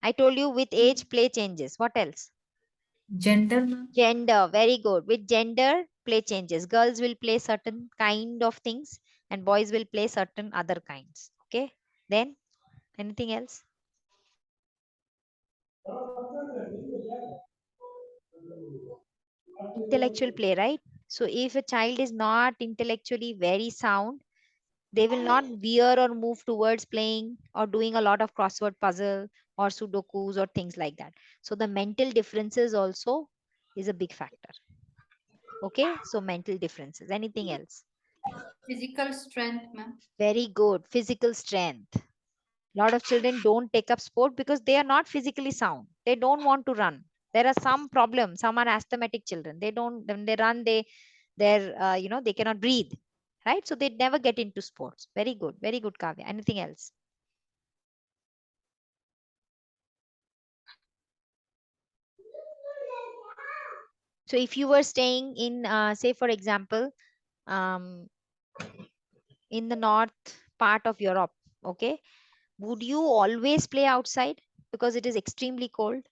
I told you with age, play changes. What else? Gender, ma'am. Gender, very good. With gender, play changes. Girls will play certain kind of things and boys will play certain other kinds. Okay. Then anything else? Intellectual play, right? So if a child is not intellectually very sound, They will not veer or move towards playing or doing a lot of crossword puzzle or sudokus or things like that. So the mental differences also is a big factor. Okay, so mental differences. Anything else? Physical strength, ma'am. Very good. Physical strength. A lot of children don't take up sport because they are not physically sound. They don't want to run. There are some problems. Some are asthmatic children. They don't, when they run, they cannot breathe, right? So they never get into sports. Very good. Very good, Kavya. Anything else? So if you were staying in, say, for example, um, in the north part of Europe, okay, would you always play outside because it is extremely cold?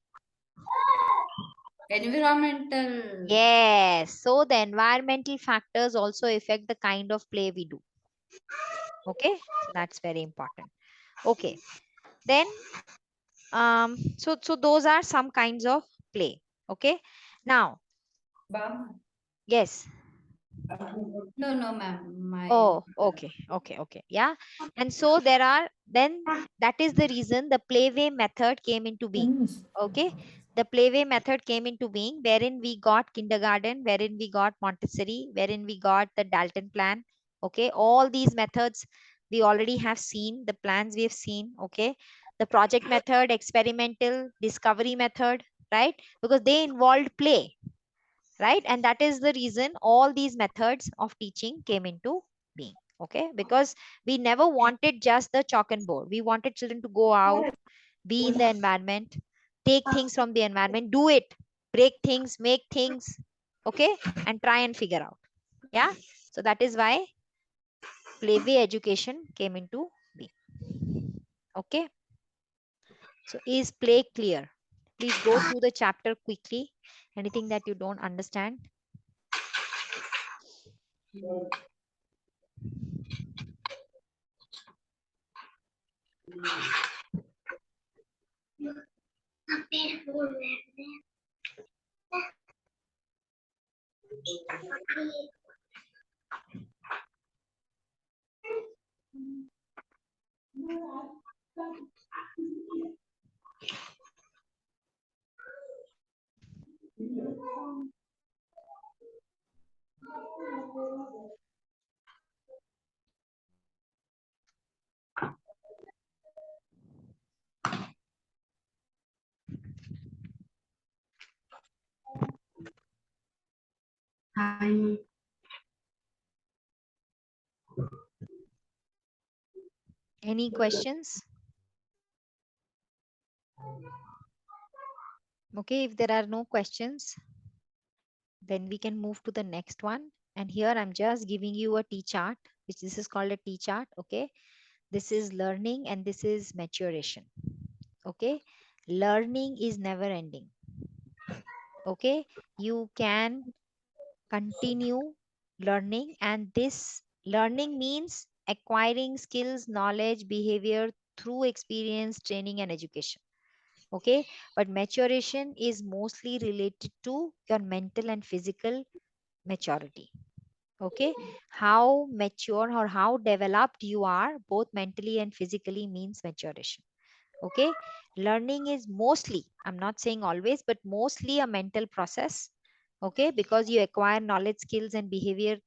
Environmental. Yes. So the environmental factors also affect the kind of play we do. Okay. So that's very important. Okay. Then, so those are some kinds of play. Okay. Now, Bam. yes. No, no, ma'am. My Oh, okay, okay, okay. Yeah. And so there are, then that is the reason the playway method came into being. Okay. The playway method came into being, wherein we got kindergarten, wherein we got Montessori, wherein we got the Dalton plan. Okay. All these methods we already have seen, the plans we have seen. Okay. The project method, experimental, discovery method, right? Because they involved play, right? And that is the reason all these methods of teaching came into being. Okay, because we never wanted just the chalk and board. We wanted children to go out, be in the environment, take things from the environment, do it, break things, make things, okay, and try and figure out. Yeah, so that is why playway education came into being. Okay, so is play clear? Please go through the chapter quickly. Anything that you don't understand? Hi. Any questions? Okay, if there are no questions, then we can move to the next one. And here I'm just giving you a T chart, which this is called a T chart. Okay, this is learning and this is maturation. Okay, learning is never ending. Okay, you can continue learning, and this learning means acquiring skills, knowledge, behavior through experience, training, and education. Okay, but maturation is mostly related to your mental and physical maturity. Okay, how mature or how developed you are both mentally and physically means maturation. Okay, learning is mostly, I'm not saying always, but mostly a mental process. Okay, because you acquire knowledge, skills, and behavior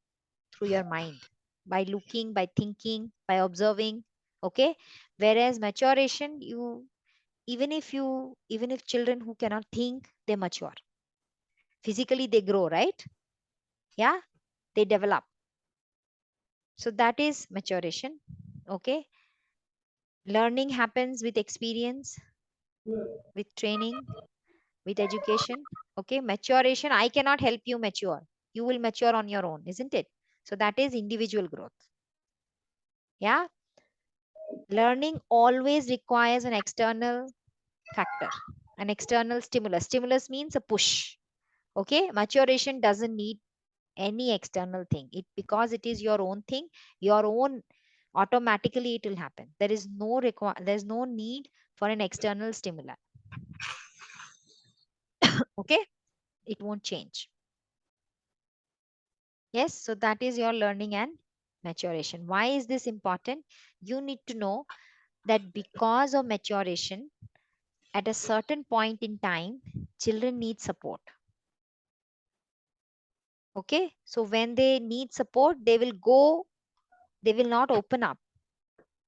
through your mind, by looking, by thinking, by observing. Okay, whereas maturation, you, even if children who cannot think, they mature physically, they grow, right? Yeah, they develop. So that is maturation. Okay, learning happens with experience, with training, with education. Okay, maturation, I cannot help you mature. You will mature on your own, isn't it? So that is individual growth. Yeah, learning always requires an external factor, an external stimulus. Stimulus means a push. Okay, maturation doesn't need any external thing, it because it is your own thing, your own, automatically it will happen. There's no need for an external stimuli. Okay, it won't change. Yes, so that is your learning and Maturation. Why is this important? You need to know that because of maturation, at a certain point in time, children need support. Okay, so when they need support, they will not open up.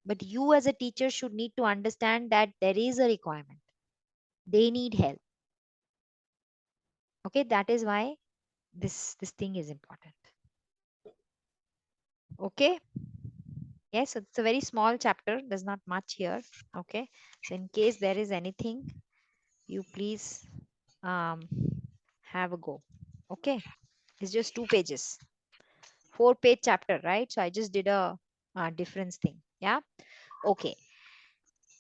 But you as a teacher should need to understand that there is a requirement. They need help. Okay, that is why this thing is important. Okay. Yes, so it's a very small chapter. There's not much here. Okay. So in case there is anything, you please have a go. Okay. It's just 2 pages. 4-page chapter, right? So I just did a difference thing. Yeah. Okay.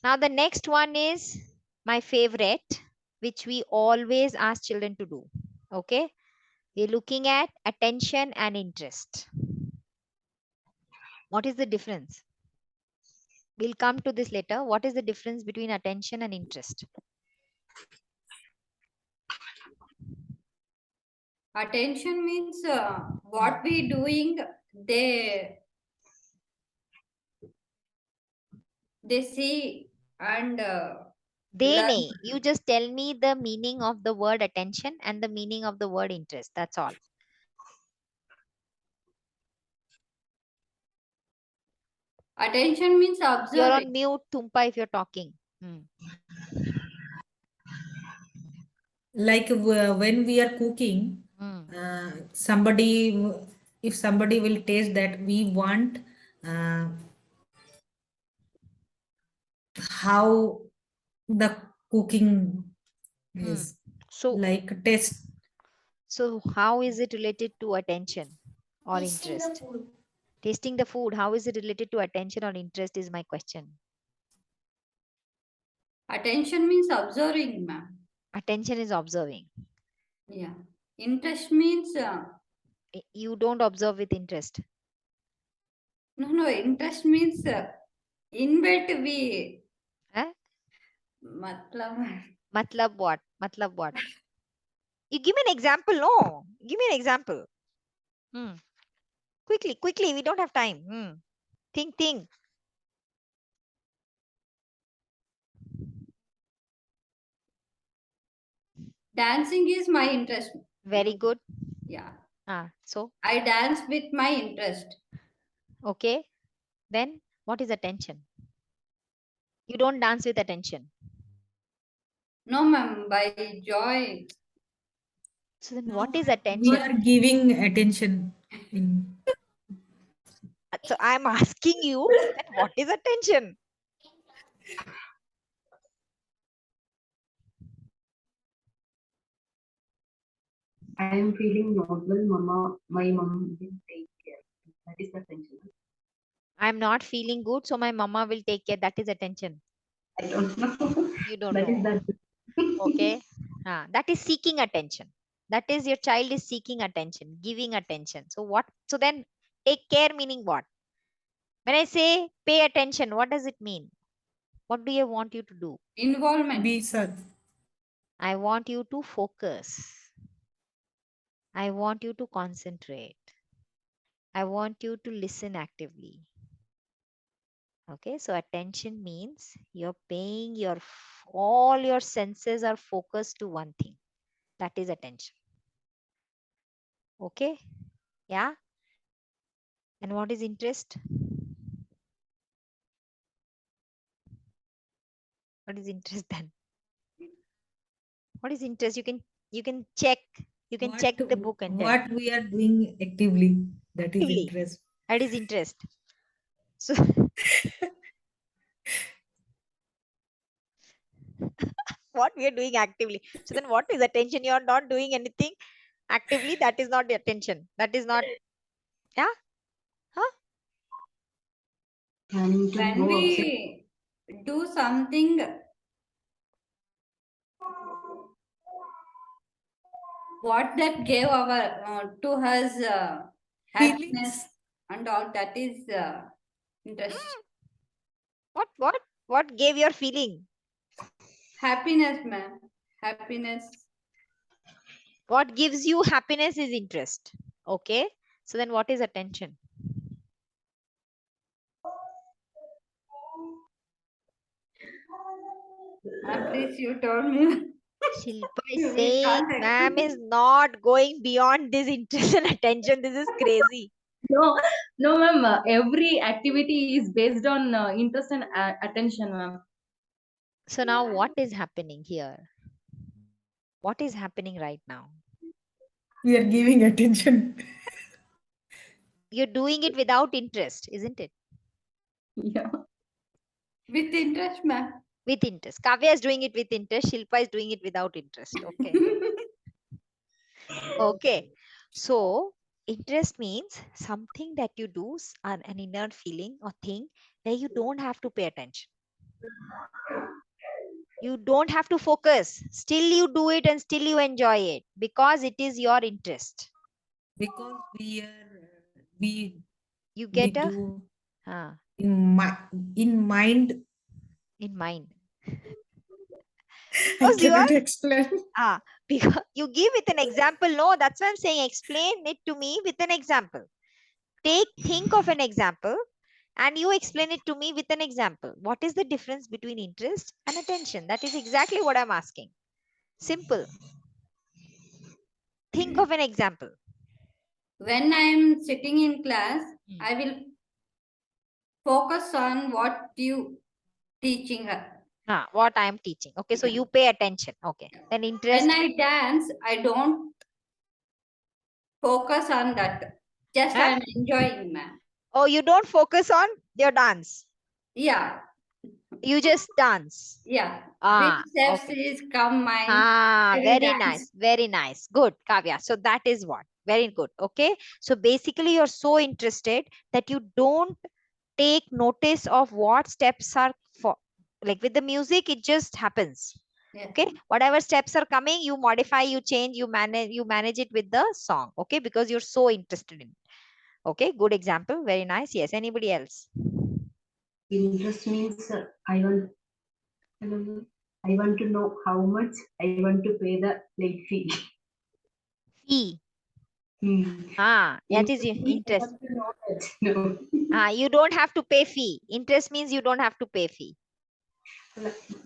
Now the next one is my favorite, which we always ask children to do. Okay. We're looking at attention and interest. What is the difference? We'll come to this later. What is the difference between attention and interest? Attention means what we doing, they see and learn. You just tell me the meaning of the word attention and the meaning of the word interest. That's all. Attention means You're observing. on mute, Tumpa, if you're talking. Like when we are cooking, somebody, if somebody will taste that, we want uh, how the cooking is, So, like taste. so how is it related to attention or Tasting the interest? food. Tasting the food, how is it related to attention or interest is my question. Attention means observing, ma'am. Attention is observing. Yeah. Interest means You don't observe with interest. no. Interest means inbuilt we. Huh? Matlab. Matlab what? Matlab what? You give me an example, no? Give me an example. Quickly, we don't have time. Think. Dancing is my interest. Very good. Yeah. So, I dance with my interest. okay. Then what is attention? You don't dance with attention. No, ma'am, by joy. So then No, what is we attention? are giving attention in. So I'm asking you that what is attention? I am feeling not well, Mama. My mom will take care. That is the attention. I'm not feeling good, so my mama will take care. That is attention. I don't know. You don't That is know. that. Okay. That is seeking attention. That is your child is seeking attention, giving attention. So what? So then take care meaning what? When I say pay attention, what does it mean? What do you want you to do? Involvement. Be such. I want you to focus. I want you to concentrate. I want you to listen actively. Okay, so attention means you're paying all your senses are focused to one thing. That is attention. Okay, yeah. And what is interest? What is interest then? What is interest? You can check. You can check the book and tell What me. we are doing actively, that is Actively. interest. That is interest. So what we are doing actively. So then what is attention? You are not doing anything actively. That is not the attention. That is not, yeah. Huh? Planning to When go outside. we do something, what that gave our to us happiness Feelings. and all, that is interest. What gave your feeling? Happiness, ma'am. Happiness. What gives you happiness is interest. Okay. So then what is attention? Please, you told me. Shilpa is We saying, can't ma'am is explain. not going beyond this interest and attention. This is crazy. No, no, ma'am. Every activity is based on interest and attention, ma'am. So now what is happening here? What is happening right now? We are giving attention. You're doing it without interest, isn't it? Yeah. With interest, ma'am. With interest. Kavya is doing it with interest. Shilpa is doing it without interest. Okay. Okay. So interest means something that you do, an inner feeling or thing where you don't have to pay attention. You don't have to focus. Still you do it and still you enjoy it because it is your interest. Because we You we get a do ah, in mind. in mind. I Because you are cannot explain. because you give with an example. No, that's why I'm saying explain it to me with an example. Think of an example and you explain it to me with an example. What is the difference between interest and attention? That is exactly what I'm asking. Simple. Think of an example. When I'm sitting in class, Hmm. I will focus on what you teaching her. What I am teaching. Okay, so Yeah. you pay attention. Okay, then When interest. I dance, I don't focus on that. Just Huh? I'm enjoying, ma'am. Oh, you don't focus on your dance. Yeah, You just dance. yeah. Which steps Okay. is come mind, I will Very dance. nice. Very nice. Good, Kavya. So that is what. Very good. Okay. So basically, you're so interested that you don't take notice of what steps are for. Like with the music, it just happens. Yeah. Okay. Whatever steps are coming, you modify, you change, you manage it with the song. Okay. Because you're so interested in it. Okay. Good example. Very nice. Yes. Anybody else? Interest means I don't know. I want to know how much I want to pay the late fee. Fee. Hmm. That is Interest means I interest. want to know that. No. You don't have to pay fee. Interest means you don't have to pay fee.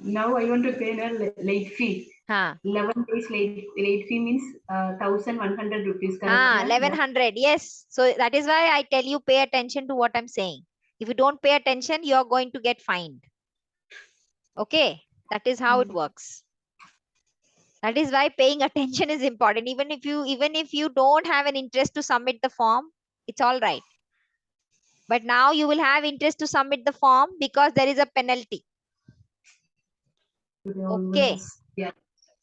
Now I want to pay the late fee. 11 days late fee means 1,100 rupees. Correct, ma'am? 1100. Yes. So that is why I tell you pay attention to what I'm saying. If you don't pay attention, you're going to get fined. Okay. That is how it works. That is why paying attention is important. Even if you don't have an interest to submit the form, it's all right. But now you will have interest to submit the form because there is a penalty. Today Okay. onwards, yeah.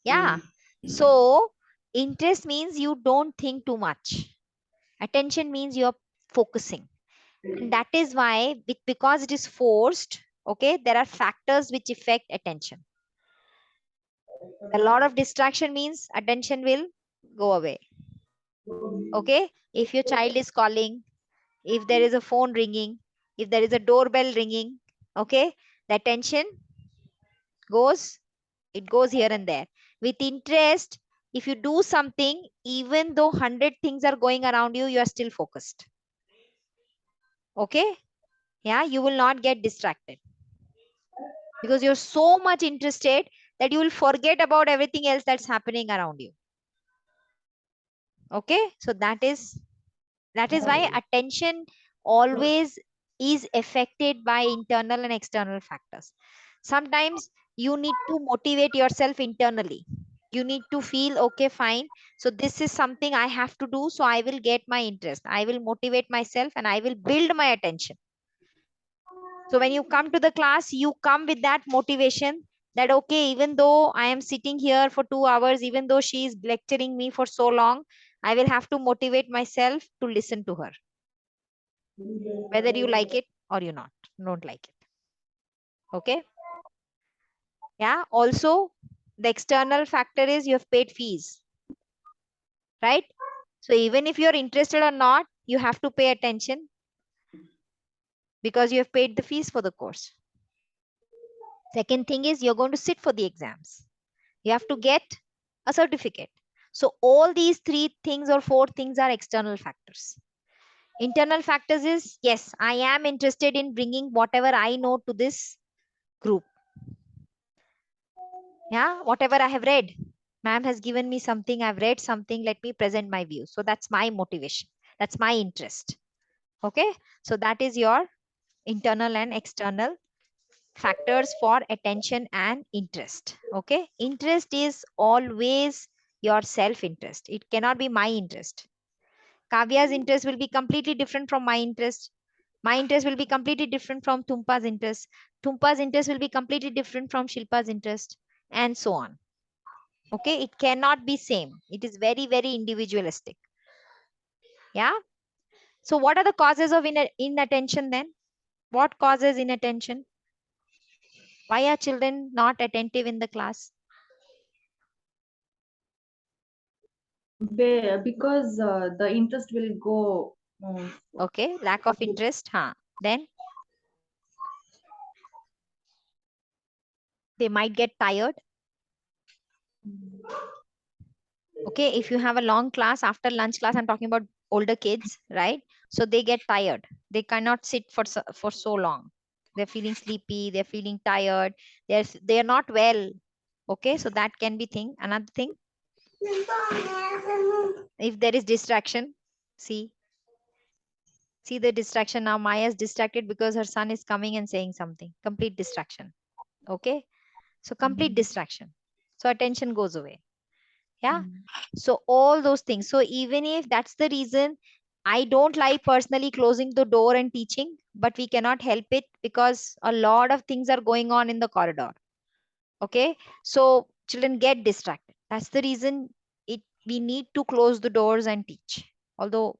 Yeah. So interest means you don't think too much. Attention means you're focusing. And that is why, because it is forced, okay, there are factors which affect attention. A lot of distraction means attention will go away. Okay. If your child is calling, if there is a phone ringing, if there is a doorbell ringing, okay, the attention goes, it goes here and there. With interest, if you do something, even though 100 things are going around you, you are still focused. Okay. Yeah. You will not get distracted because you're so much interested that you will forget about everything else that's happening around you. Okay. So that is why attention always is affected by internal and external factors. Sometimes you need to motivate yourself internally. You need to feel okay, fine. So this is something I have to do. So I will get my interest. I will motivate myself and I will build my attention. So when you come to the class, you come with that motivation that, okay, even though I am sitting here for 2 hours, even though she is lecturing me for so long, I will have to motivate myself to listen to her, whether you like it or you don't like it. Okay. Yeah. Also, the external factor is you have paid fees, right? So even if you're interested or not, you have to pay attention because you have paid the fees for the course. Second thing is you're going to sit for the exams. You have to get a certificate. So all these three things or four things are external factors. Internal factors is, yes, I am interested in bringing whatever I know to this group. Yeah, whatever I have read. Ma'am has given me something, I've read something, let me present my view. So that's my motivation. That's my interest. Okay. So that is your internal and external factors for attention and interest. Okay. Interest is always your self-interest. It cannot be my interest. Kavya's interest will be completely different from my interest. My interest will be completely different from Tumpa's interest. Tumpa's interest will be completely different from Shilpa's interest, and so on. Okay, it cannot be same. It is very, very individualistic. Yeah. So what are the causes of inattention then? What causes inattention? Why are children not attentive in the class? Because the interest will go. Okay, lack of interest. Then they might get tired. Okay, if you have a long class after lunch class, I'm talking about older kids, right? So they get tired. They cannot sit for so long. They're feeling sleepy. They're feeling tired. They're not well. Okay, so that can be thing. Another thing, if there is distraction, see the distraction. Now Maya's distracted because her son is coming and saying something. Complete distraction. Okay, so complete distraction. So attention goes away. Yeah. So all those things. So even if that's the reason, I don't like personally closing the door and teaching, but we cannot help it because a lot of things are going on in the corridor. Okay, so children get distracted. That's the reason we need to close the doors and teach. Although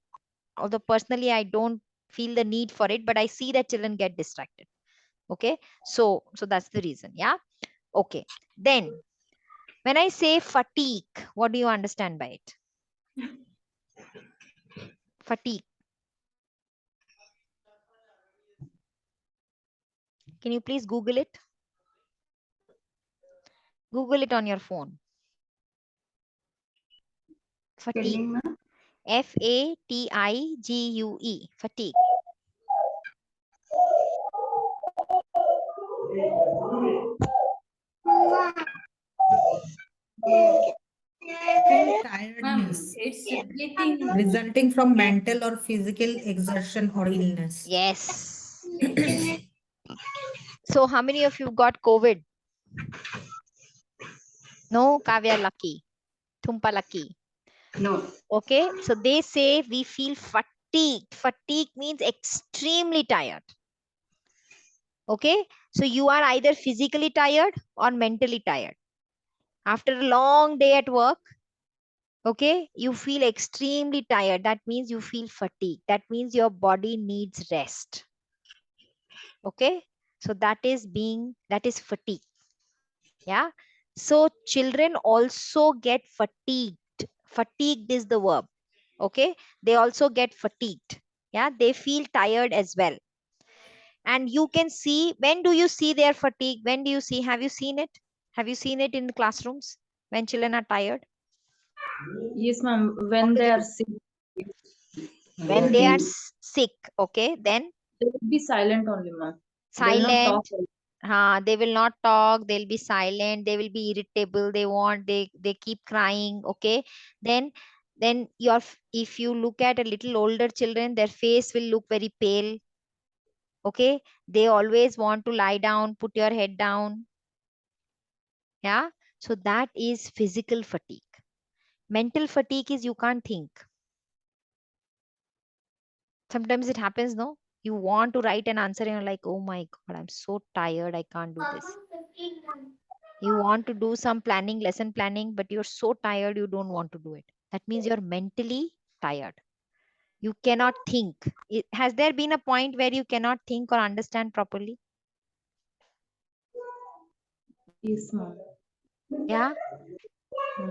personally I don't feel the need for it, but I see that children get distracted. Okay, so that's the reason. Yeah. Okay, then when I say fatigue, what do you understand by it? Fatigue. Can you please Google it? Google it on your phone. Fatigue. Spelling, ma'am? Fatigue. Fatigue. Tiredness It's breathing. resulting from mental or physical exertion or illness. Yes. So how many of you got COVID? No, Kavya lucky. Thumpa lucky. No. Okay, so they say we feel fatigued. Fatigue means extremely tired. Okay, so you are either physically tired or mentally tired. After a long day at work, okay, you feel extremely tired. That means you feel fatigued. That means your body needs rest. Okay, so that is fatigue. Yeah, so children also get fatigued. Fatigued is the verb. Okay, they also get fatigued. Yeah, they feel tired as well. And you can see, when do you see their fatigue? When do you see? Have you seen it? Have you seen it in the classrooms when children are tired? Yes, ma'am. What When do they they are do? sick, When they are sick, okay, then they will be silent only, ma'am. They will not talk. silent. They will not talk. They'll be silent. They will be irritable. They keep crying. Okay, then if you look at a little older children, their face will look very pale. Okay, they always want to lie down, put your head down. Yeah, so that is physical fatigue. Mental fatigue is you can't think. Sometimes it happens, no? You want to write an answer and you're like, oh my God, I'm so tired. I can't do this. You want to do some planning, lesson planning, but you're so tired, you don't want to do it. That means you're mentally tired. You cannot think. Has there been a point where you cannot think or understand properly? Yes, ma'am. Yeah.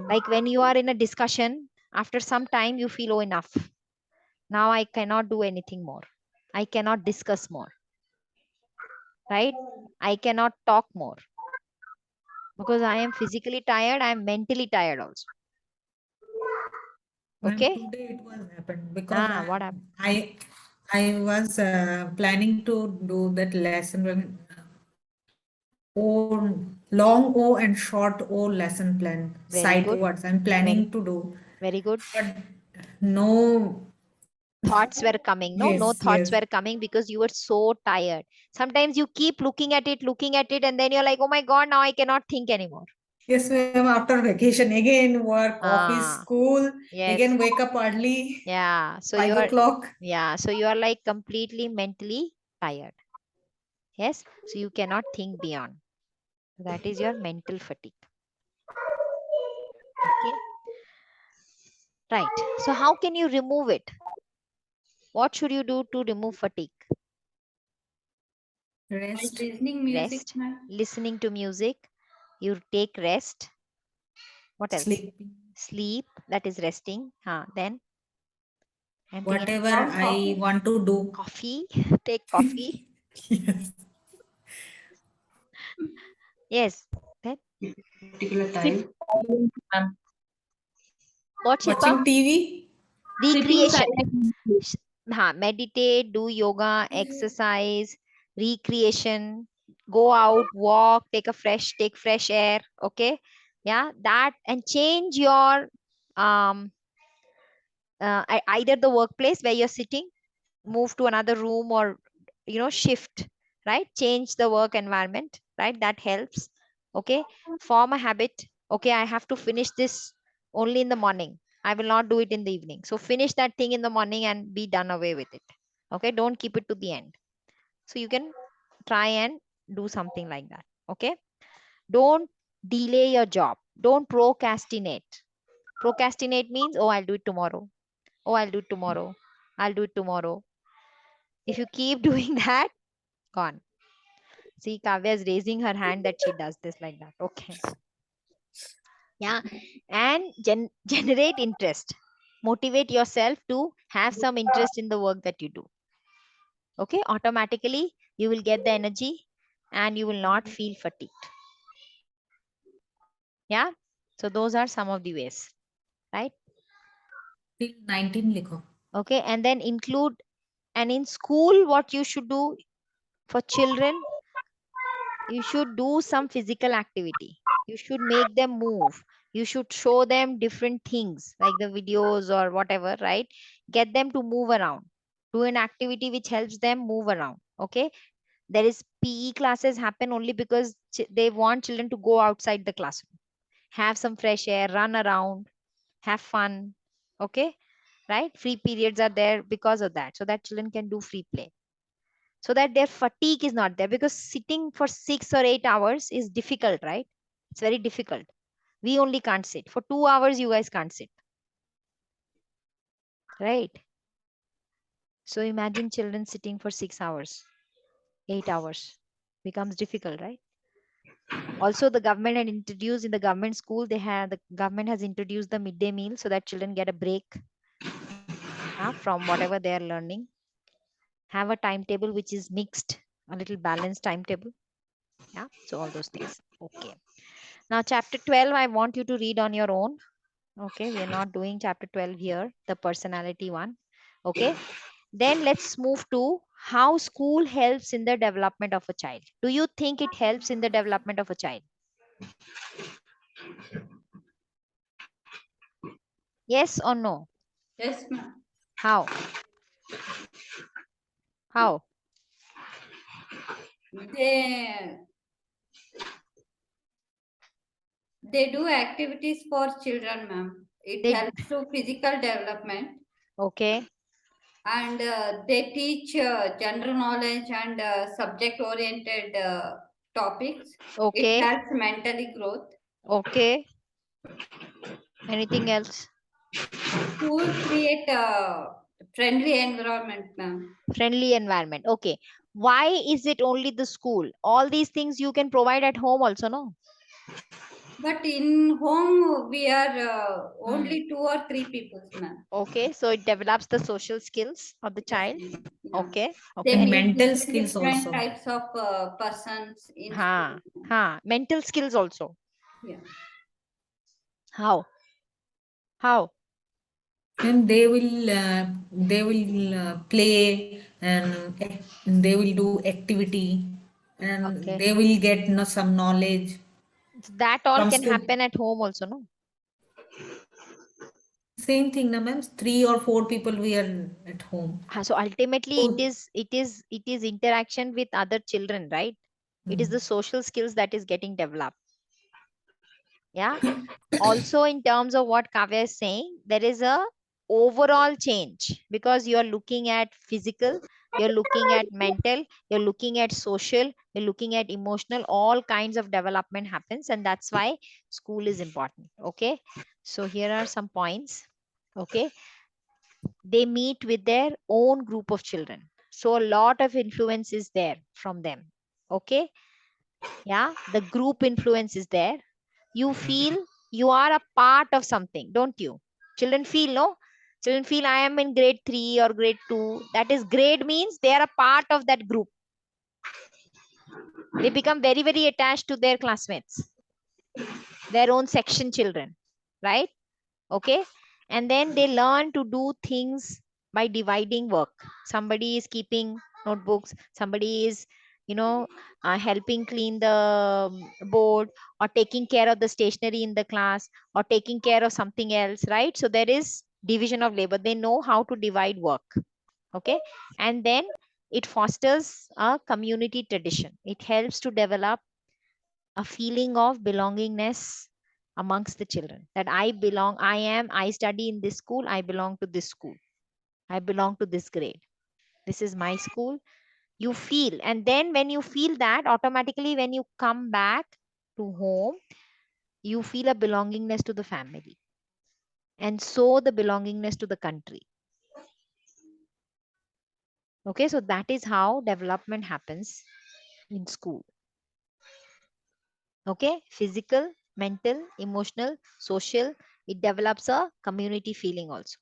Like when you are in a discussion, after some time, you feel, oh, enough. Now I cannot do anything more. I cannot discuss more. Right? I cannot talk more. Because I am physically tired, I am mentally tired also. Okay? Today it was happened because What happened? I was planning to do that lesson when long O and short O lesson plan. Very Sight good. words I'm Very, planning to do. very good. But no, Thoughts were coming. No, no yes, thoughts yes. were coming because you were so tired. Sometimes you keep looking at it, and then you're like, oh my God, now I cannot think anymore. Yes, ma'am. After vacation, again work, office, Ah, school, yes. again wake up early, Yeah. So you 5 are, o'clock. yeah. So you are like completely mentally tired. Yes. So you cannot think beyond. That is your mental fatigue. Okay. Right. So how can you remove it? What should you do to remove fatigue? Rest, Listening music, Rest, ma'am. listening to music. You take rest. What else? sleeping, Sleep. That is resting. Then anything else? whatever Strong I coffee. want to do. Coffee. Take coffee. Yes. Yes. Then Particular Sit time. ma'am. what, Shifa? Watching TV. Sitting Recreation. silently. Meditate, do yoga, exercise, recreation, go out, walk, take fresh air. Okay. Yeah. That and change your either the workplace where you're sitting, move to another room, or shift, right? Change the work environment, right? That helps. Okay. Form a habit. Okay, I have to finish this only in the morning. I will not do it in the evening. So finish that thing in the morning and be done away with it. Okay, don't keep it to the end. So you can try and do something like that. Okay. Don't delay your job. Don't procrastinate. Procrastinate means, oh, I'll do it tomorrow. Oh, I'll do it tomorrow. I'll do it tomorrow. If you keep doing that, gone. See, Kavya is raising her hand that she does this like that. Okay. Yeah. And generate interest. Motivate yourself to have some interest in the work that you do. Okay. Automatically, you will get the energy and you will not feel fatigued. Yeah. So those are some of the ways, right? Till 19 likho. Okay. And then include, and in school, what you should do for children, you should do some physical activity. You should make them move. You should show them different things like the videos or whatever, right? Get them to move around. Do an activity which helps them move around. Okay. There is PE classes happen only because they want children to go outside the classroom, have some fresh air, run around, have fun. Okay. Right. Free periods are there because of that. So that children can do free play, so that their fatigue is not there, because sitting for 6 or 8 hours is difficult, right? It's very difficult. We only can't sit for 2 hours. You guys can't sit, right? So imagine children sitting for 6 hours, 8 hours, becomes difficult, right? Also, the government had introduced, in the government school, the government has introduced the midday meal so that children get a break from whatever they are learning. Have a timetable which is mixed, a little balanced timetable. Yeah. So all those things. Okay. Now, chapter 12, I want you to read on your own. Okay, we are not doing chapter 12 here, the personality one. Okay, then let's move to how school helps in the development of a child. Do you think it helps in the development of a child? Yes or no? Yes, ma'am. How? How? They they do activities for children, ma'am. It They, helps to physical development, okay, and they teach general knowledge and subject oriented topics. It okay, helps mentally growth. okay. Anything else? School create a friendly environment, ma'am. Friendly environment. Okay. Why is it only the school? All these things you can provide at home also, no? But in home we are Hmm. only 2 or 3 people, ma'am. Okay, so it develops the social skills of the Yes, child. ma'am. Yeah. Okay, They okay. And meet mental different skills different also. types of persons in Ha, school, ma'am. ha. Mental skills also. Yeah. How? How? And they will play, and they will do activity, and Okay. they will get some knowledge. That all From can school. happen at home also, no? Same thing, na ma'am. 3 or 4 people we are at home. So ultimately So, it is interaction with other children, right? It is the social skills that is getting developed. Yeah. Also, in terms of what Kavya is saying, there is a overall change because you are looking at physical, you're looking at mental, you're looking at social, you're looking at emotional, all kinds of development happens, and that's why school is important. Okay. So here are some points. Okay. They meet with their own group of children. So a lot of influence is there from them. Okay. Yeah. The group influence is there. You feel you are a part of something, don't you? Children feel, no? Children feel I am in grade 3 or grade 2. That is, grade means they are a part of that group. They become very, very attached to their classmates, their own section children, right? Okay. And then they learn to do things by dividing work. Somebody is keeping notebooks, somebody is, helping clean the board, or taking care of the stationery in the class, or taking care of something else, right? So there is division of labor. They know how to divide work. Okay. And then it fosters a community tradition. It helps to develop a feeling of belongingness amongst the children, that I belong, I study in this school, I belong to this school, I belong to this grade, this is my school. You feel, and then when you feel that, automatically when you come back to home, you feel a belongingness to the family, and so the belongingness to the country. Okay, so that is how development happens in school. Okay, physical, mental, emotional, social. It develops a community feeling also.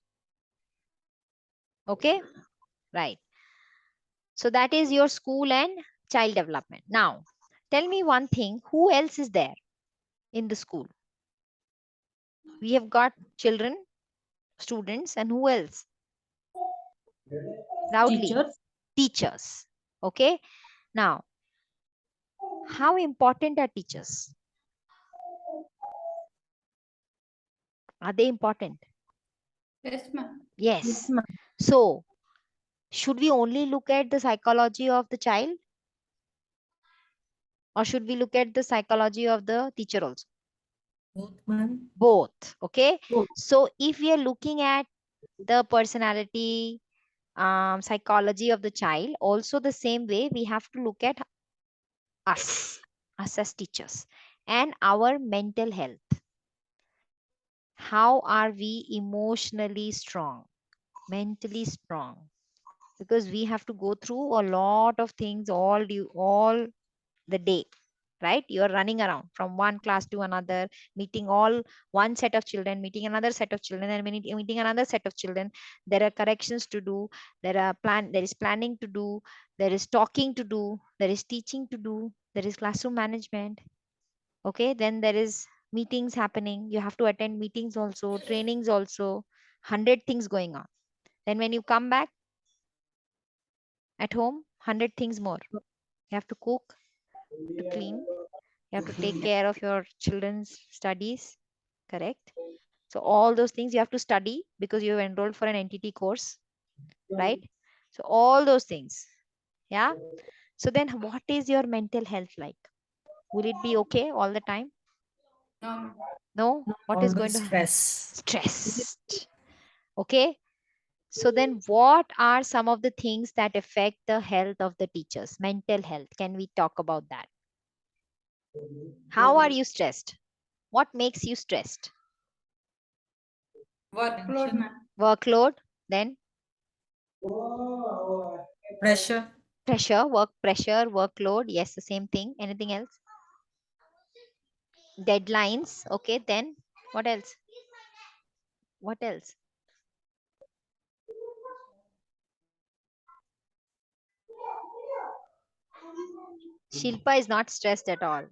Okay, right. So that is your school and child development. Now, tell me one thing, who else is there in the school? We have got children, students, and who else? Loudly. Teachers. Teachers. Okay. Now, how important are teachers? Are they important? Yes, ma'am. Yes. Yes, ma'am. So, should we only look at the psychology of the child, or should we look at the psychology of the teacher also? both, ma'am. Both. Okay. Both. So if we are looking at the personality, psychology of the child, also the same way we have to look at us as teachers, and our mental health. How are we emotionally strong, mentally strong? Because we have to go through a lot of things all the day, right? You're running around from one class to another, meeting one set of children, meeting another set of children, and meeting another set of children. There are corrections to do, there is planning to do, there is talking to do, there is teaching to do, there is classroom management. Okay, then there is meetings happening, you have to attend meetings also, trainings also, 100 things going on. Then when you come back at home, 100 things more. You have to cook, to clean, you have to take care of your children's studies, correct? So all those things you have to study because you have enrolled for an NTT course, right? So all those things. Yeah. So then what is your mental health like? Will it be okay all the time? No, ma'am. No. What is going Always to stress. stressed? Okay. So then what are some of the things that affect the health of the teachers? Mental health. Can we talk about that? How are you stressed? What makes you stressed? Workload, Tension. ma'am. Workload, then Pressure. pressure, work pressure, workload. Yes, the same thing. Anything else? Deadlines. Okay, then what else? What else? Shilpa is not stressed at all.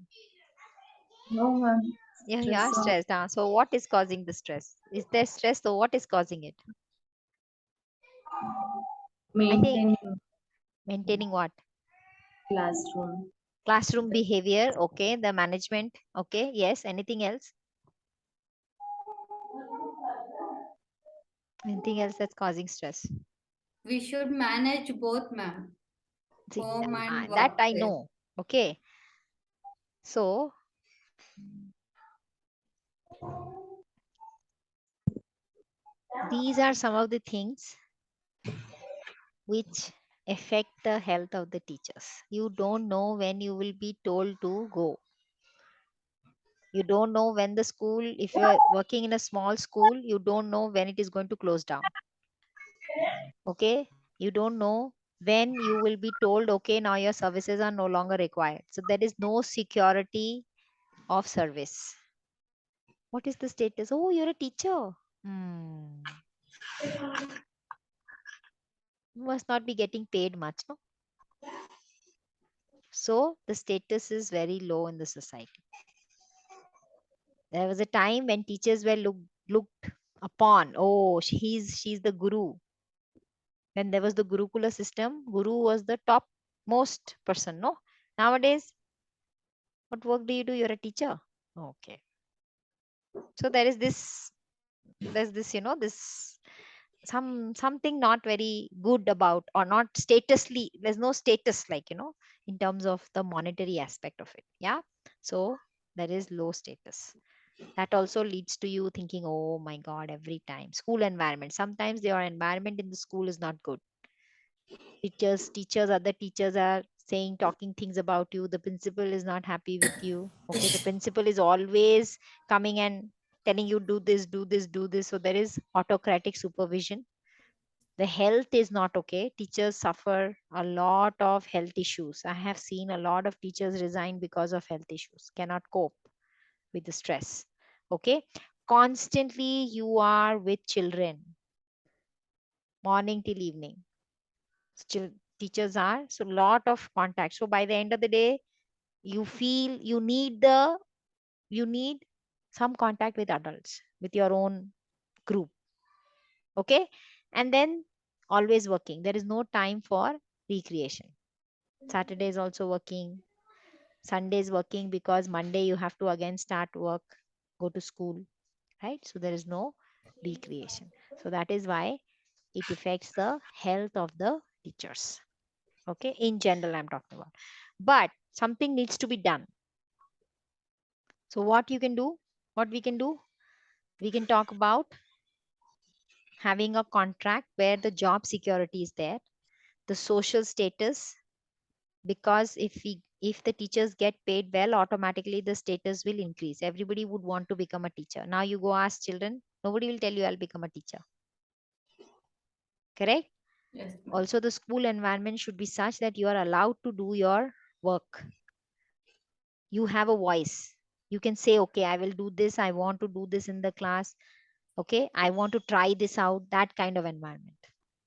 No, ma'am. Yeah, you are Stress on stressed. Huh? So what is causing the stress? Is there stress? So what is causing it? I think maintaining maintaining what? classroom. Classroom behavior, okay. The management, okay. Yes. Anything else? Anything else that's causing stress? We should manage both, ma'am. See, Home and that I workplace. know. Okay. So these are some of the things which affect the health of the teachers. You don't know when you will be told to go. You don't know when the school, if you are working in a small school, you don't know when it is going to close down. Okay. You don't know when you will be told, okay, now your services are no longer required. So there is no security of service. What is the status? Oh, you're a teacher. Hmm. You must not be getting paid much, no? So the status is very low in the society. There was a time when teachers were looked upon. Oh, she's the guru. When there was the Gurukula system, guru was the top most person. No, nowadays, what work do you do? You're a teacher. Okay. So there's this, this something not very good about, or not statusly. There's no status, like, in terms of the monetary aspect of it. Yeah. So there is low status. That also leads to you thinking, oh my God, every time. School environment. Sometimes your environment in the school is not good. Other teachers are saying, talking things about you. The principal is not happy with you. Okay. The principal is always coming and telling you, do this, do this, do this. So there is autocratic supervision. The health is not okay. Teachers suffer a lot of health issues. I have seen a lot of teachers resign because of health issues, cannot cope with the stress. Okay. Constantly you are with children, morning till evening. Teachers are, so lot of contact. So by the end of the day, you feel you need some contact with adults, with your own group. Okay. And then always working. There is no time for recreation. Saturday is also working. Sunday is working, because Monday you have to again start work, go to school, right? So there is no recreation. So that is why it affects the health of the teachers. Okay. In general, I'm talking about. But something needs to be done. So what we can do, we can talk about having a contract where the job security is there, the social status, because if the teachers get paid well, automatically the status will increase. Everybody would want to become a teacher. Now you go ask children, nobody will tell you I'll become a teacher. Correct? Yes, ma'am. Also, the school environment should be such that you are allowed to do your work. You have a voice. You can say, okay, I will do this. I want to do this in the class. Okay. I want to try this out. That kind of environment.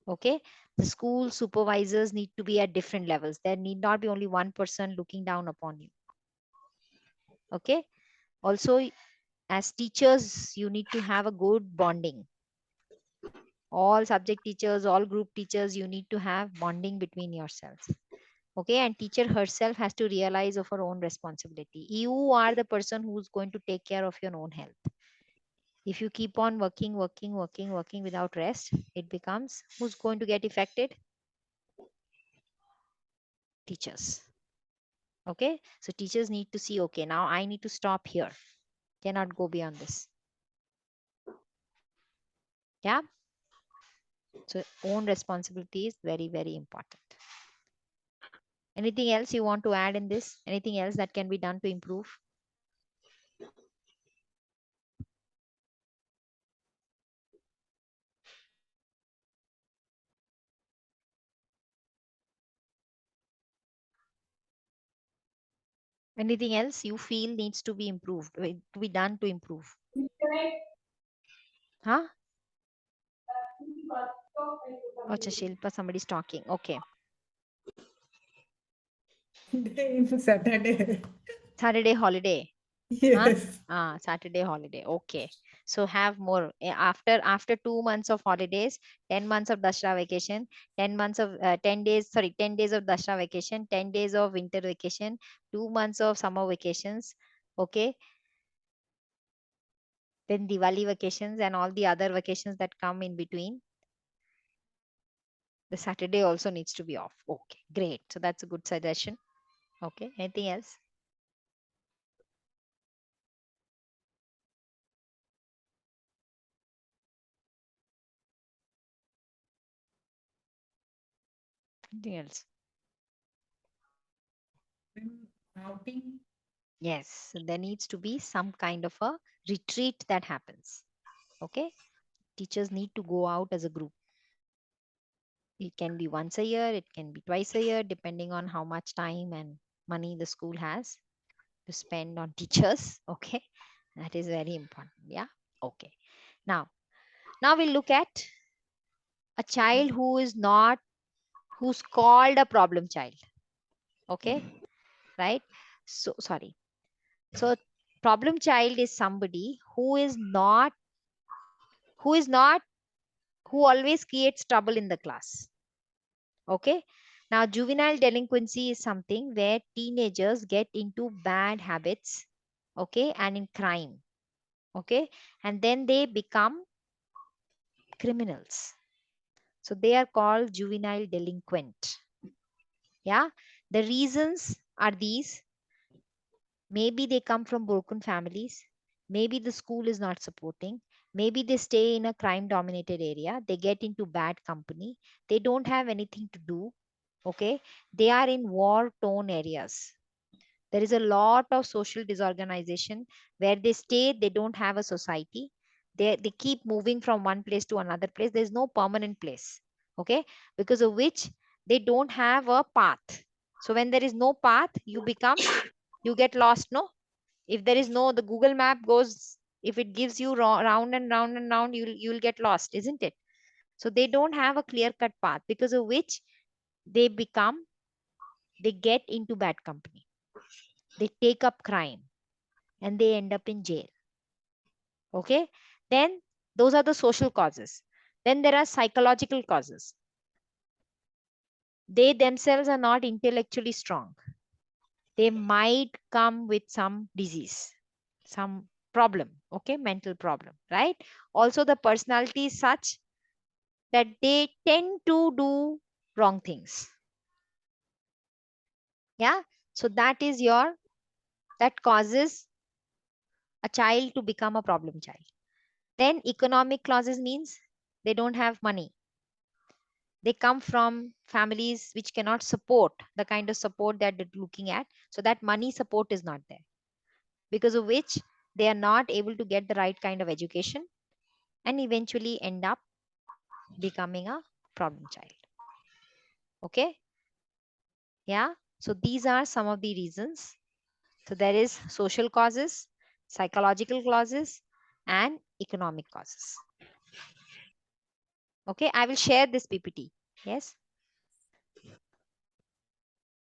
Okay. The school supervisors need to be at different levels. There need not be only one person looking down upon you. Okay. Also, as teachers, you need to have a good bonding. All subject teachers, all group teachers, you need to have bonding between yourselves. Okay. And teacher herself has to realize of her own responsibility. You are the person who's going to take care of your own health. If you keep on working without rest, it becomes, who's going to get affected? Teachers. Okay. So teachers need to see, okay, now I need to stop here. Cannot go beyond this. Yeah. So own responsibility is very, very important. Anything else you want to add in this? Anything else that can be done to improve? Anything else you feel needs to be improved, to be done to improve? Huh? Oh, Shilpa, somebody's talking. Okay. Saturday. Saturday holiday. Yes. Saturday holiday. Okay. So have more. After 2 months of holidays, 10 months of Dashra vacation, 10 months of 10 days, sorry, 10 days of Dashra vacation, 10 days of winter vacation, 2 months of summer vacations. Okay. Then Diwali vacations and all the other vacations that come in between. The Saturday also needs to be off. Okay, great. So that's a good suggestion. Okay. Anything else? Anything else? Outing. Yes. So there needs to be some kind of a retreat that happens. Okay. Teachers need to go out as a group. It can be once a year, it can be twice a year, depending on how much time and money the school has to spend on teachers. Okay. That is very important. Yeah. Okay. Now we'll look at a child who's called a problem child. Okay. Right. So, sorry. So, problem child is somebody who is not, who always creates trouble in the class. Okay. Now, juvenile delinquency is something where teenagers get into bad habits, okay, and in crime, okay, and then they become criminals. So they are called juvenile delinquent. Yeah. The reasons are these. Maybe they come from broken families. Maybe the school is not supporting. Maybe they stay in a crime dominated area. They get into bad company. They don't have anything to do. Okay. They are in war torn areas. There is a lot of social disorganization where they stay. They don't have a society. They keep moving from one place to another place. There's no permanent place. Okay. Because of which they don't have a path. So when there is no path, you get lost. No, if there is no, the Google map goes, if it gives you round and round and round, you'll get lost, isn't it? So they don't have a clear cut path, because of which they get into bad company, they take up crime, and they end up in jail. Okay. Then those are the social causes. Then there are psychological causes. They themselves are not intellectually strong. They might come with some disease, some problem, okay, mental problem, right? Also, the personality is such that they tend to do wrong things. Yeah. So that causes a child to become a problem child. Then economic clauses means they don't have money. They come from families which cannot support the kind of support that they're looking at. So that money support is not there, because of which they are not able to get the right kind of education and eventually end up becoming a problem child. Okay. Yeah. So these are some of the reasons. So there is social causes, psychological causes, and economic causes. Okay. I will share this PPT. Yes.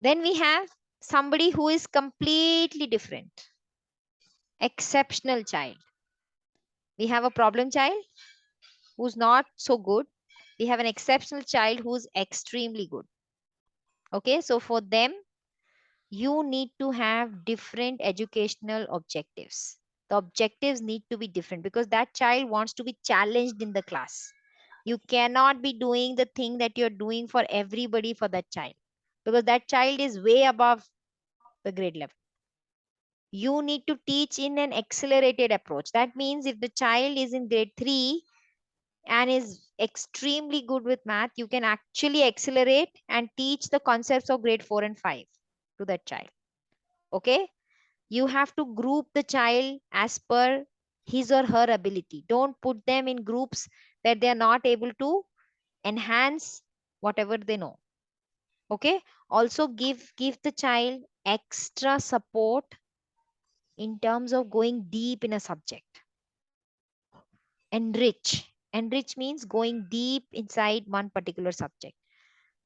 Then we have somebody who is completely different. Exceptional child. We have a problem child who's not so good. We have an exceptional child who's extremely good. Okay. So for them, you need to have different educational objectives. The objectives need to be different, because that child wants to be challenged in the class. You cannot be doing the thing that you're doing for everybody for that child, because that child is way above the grade level. You need to teach in an accelerated approach. That means if the child is in grade 3 and is extremely good with math, you can actually accelerate and teach the concepts of grade 4 and 5 to that child. Okay. You have to group the child as per his or her ability. Don't put them in groups where they are not able to enhance whatever they know. Okay. Also give the child extra support in terms of going deep in a subject. Enrich means going deep inside one particular subject.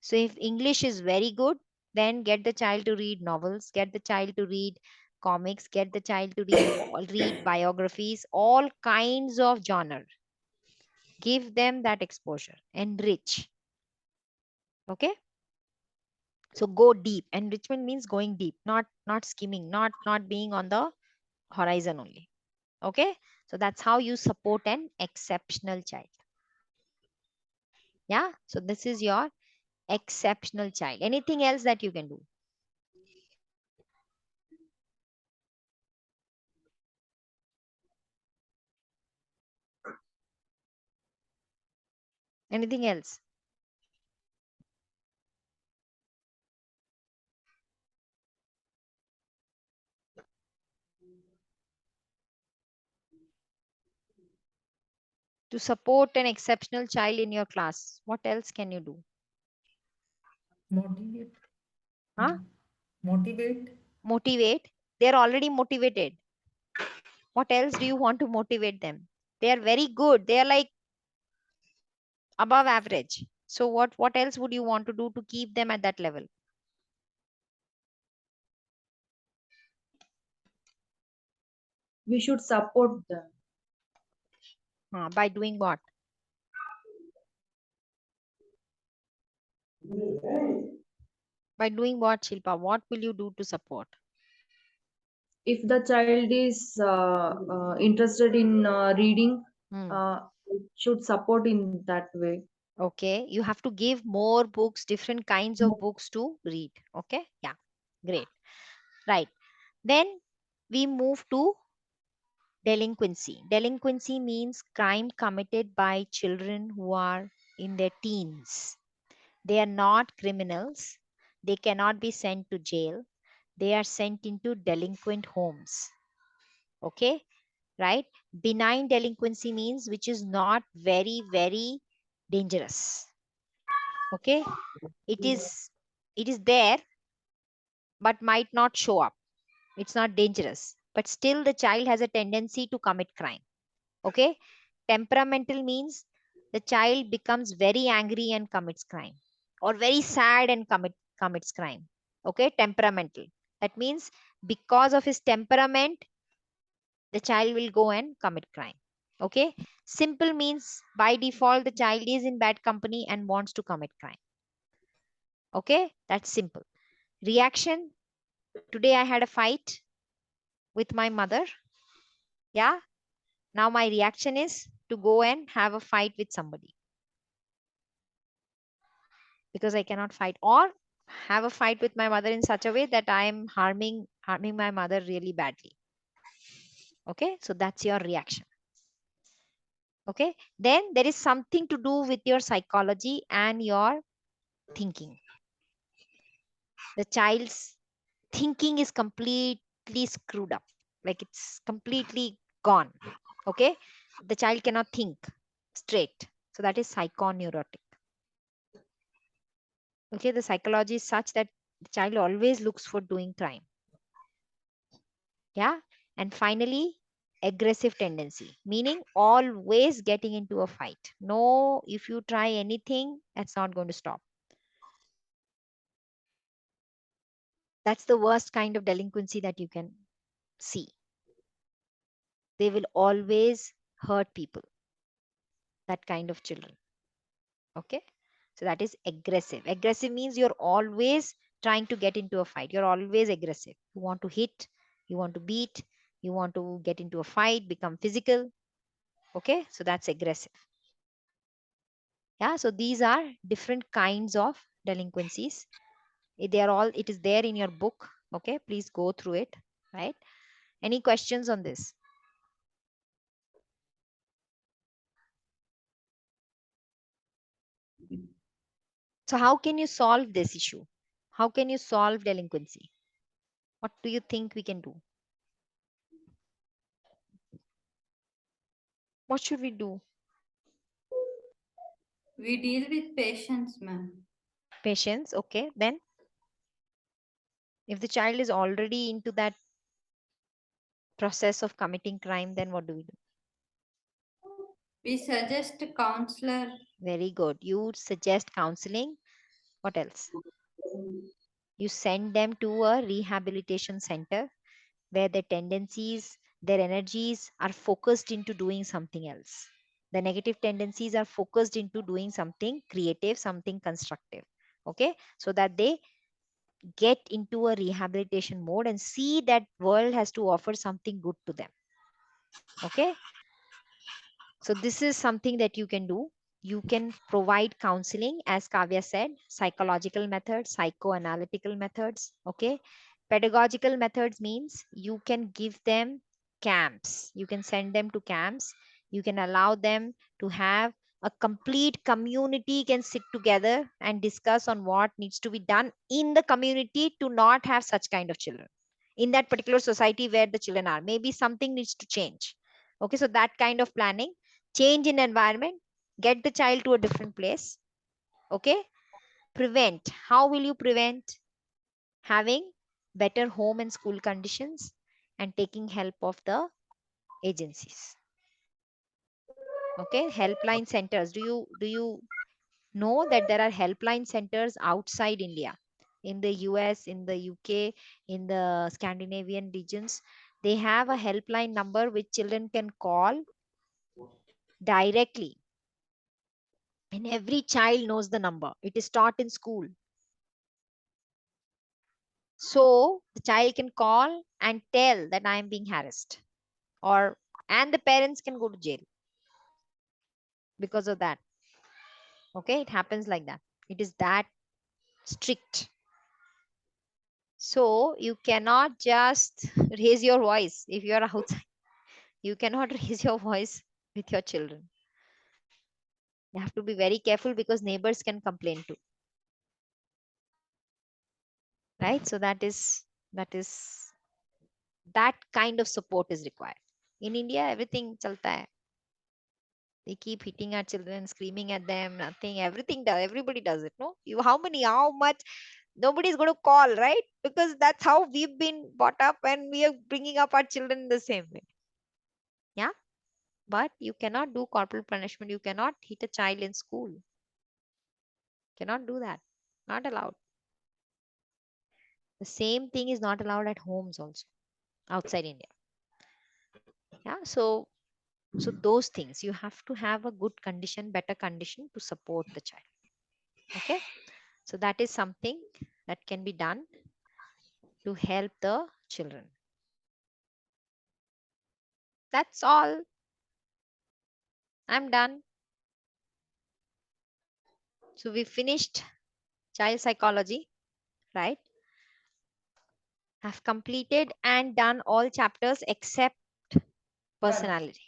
So if English is very good, then get the child to read novels, get the child to read comics, get the child to read biographies, all kinds of genre. Give them that exposure. Enrich. Okay. So go deep. Enrichment means going deep, not skimming, not being on the horizon only. Okay. So that's how you support an exceptional child. Yeah. So this is your exceptional child. Anything else that you can do? Anything else? To support an exceptional child in your class, what else can you do? Motivate. Huh? Motivate. Motivate. They're already motivated. What else do you want to motivate them? They are very good. They are like above average. So what else would you want to do to keep them at that level? We should support them. By doing what? By doing what, Shilpa? What will you do to support? If the child is interested in reading, should support in that way. Okay, you have to give more books, different kinds of books to read. Okay, yeah, great. Right. Then we move to delinquency. Delinquency means crime committed by children who are in their teens. They are not criminals. They cannot be sent to jail. They are sent into delinquent homes. Okay, right? Benign delinquency means which is not very, very dangerous. Okay, it is there, but might not show up. It's not dangerous, but still the child has a tendency to commit crime. Okay, temperamental means the child becomes very angry and commits crime, or very sad and commits crime. Okay, temperamental. That means because of his temperament, the child will go and commit crime. Okay, simple means by default the child is in bad company and wants to commit crime. Okay, that's simple. Reaction: today I had a fight with my mother. Yeah, now my reaction is to go and have a fight with somebody because I cannot fight, or have a fight with my mother in such a way that I am harming my mother really badly. Okay, so that's your reaction. Okay, then there is something to do with your psychology and your thinking. The child's thinking is completely screwed up, like it's completely gone. Okay, the child cannot think straight, so that is psychoneurotic. Okay, the psychology is such that the child always looks for doing crime. Yeah, and finally aggressive tendency, meaning always getting into a fight. No, if you try anything, that's not going to stop. That's the worst kind of delinquency that you can see. They will always hurt people, that kind of children. Okay, so that is aggressive. Aggressive means you're always trying to get into a fight. You're always aggressive. You want to hit, you want to beat, you want to get into a fight, become physical. Okay, so that's aggressive. Yeah, so these are different kinds of delinquencies. They are all, it is there in your book. Okay, please go through it. Right, any questions on this? So how can you solve this issue? How can you solve delinquency? What do you think we can do? What should we do? We deal with patience, ma'am. Patience. Okay, then if the child is already into that process of committing crime, then what do we do? We suggest a counselor. Very good. You suggest counseling. What else? You send them to a rehabilitation center. where their tendencies, their energies are focused into doing something else. The negative tendencies are focused into doing something creative, something constructive. Okay, so that they get into a rehabilitation mode and see that world has to offer something good to them. Okay, so this is something that you can do. You can provide counseling, as Kavya said, psychological methods, psychoanalytical methods. Okay, pedagogical methods means you can give them camps, you can send them to camps, you can allow them to have a complete community, can sit together and discuss on what needs to be done in the community to not have such kind of children in that particular society where the children are. Maybe something needs to change. Okay, so that kind of planning, change in environment, get the child to a different place. Okay, prevent. How will you prevent? Having better home and school conditions and taking help of the agencies. Okay, helpline centers. Do you know that there are helpline centers outside India, in the US, in the UK, in the Scandinavian regions? They have a helpline number which children can call directly, and every child knows the number. It is taught in school. So the child can call and tell that I am being harassed, or and the parents can go to jail because of that. Okay, it happens like that. It is that strict. So you cannot just raise your voice if you are outside. You cannot raise your voice with your children. You have to be very careful because neighbors can complain too. Right? So that kind of support is required. In India, everything chalta hai. We keep hitting our children, screaming at them, nothing, everything does, everybody does it. No, you, how much, nobody's going to call, right? Because that's how we've been brought up and we are bringing up our children in the same way. Yeah, but you cannot do corporal punishment. You cannot hit a child in school. Cannot do that. Not allowed. The same thing is not allowed at homes also, outside India. Yeah, so those things, you have to have a good condition, better condition to support the child. Okay, so that is something that can be done to help the children. That's all. I'm done. So we finished child psychology, right? Have completed and done all chapters except personality.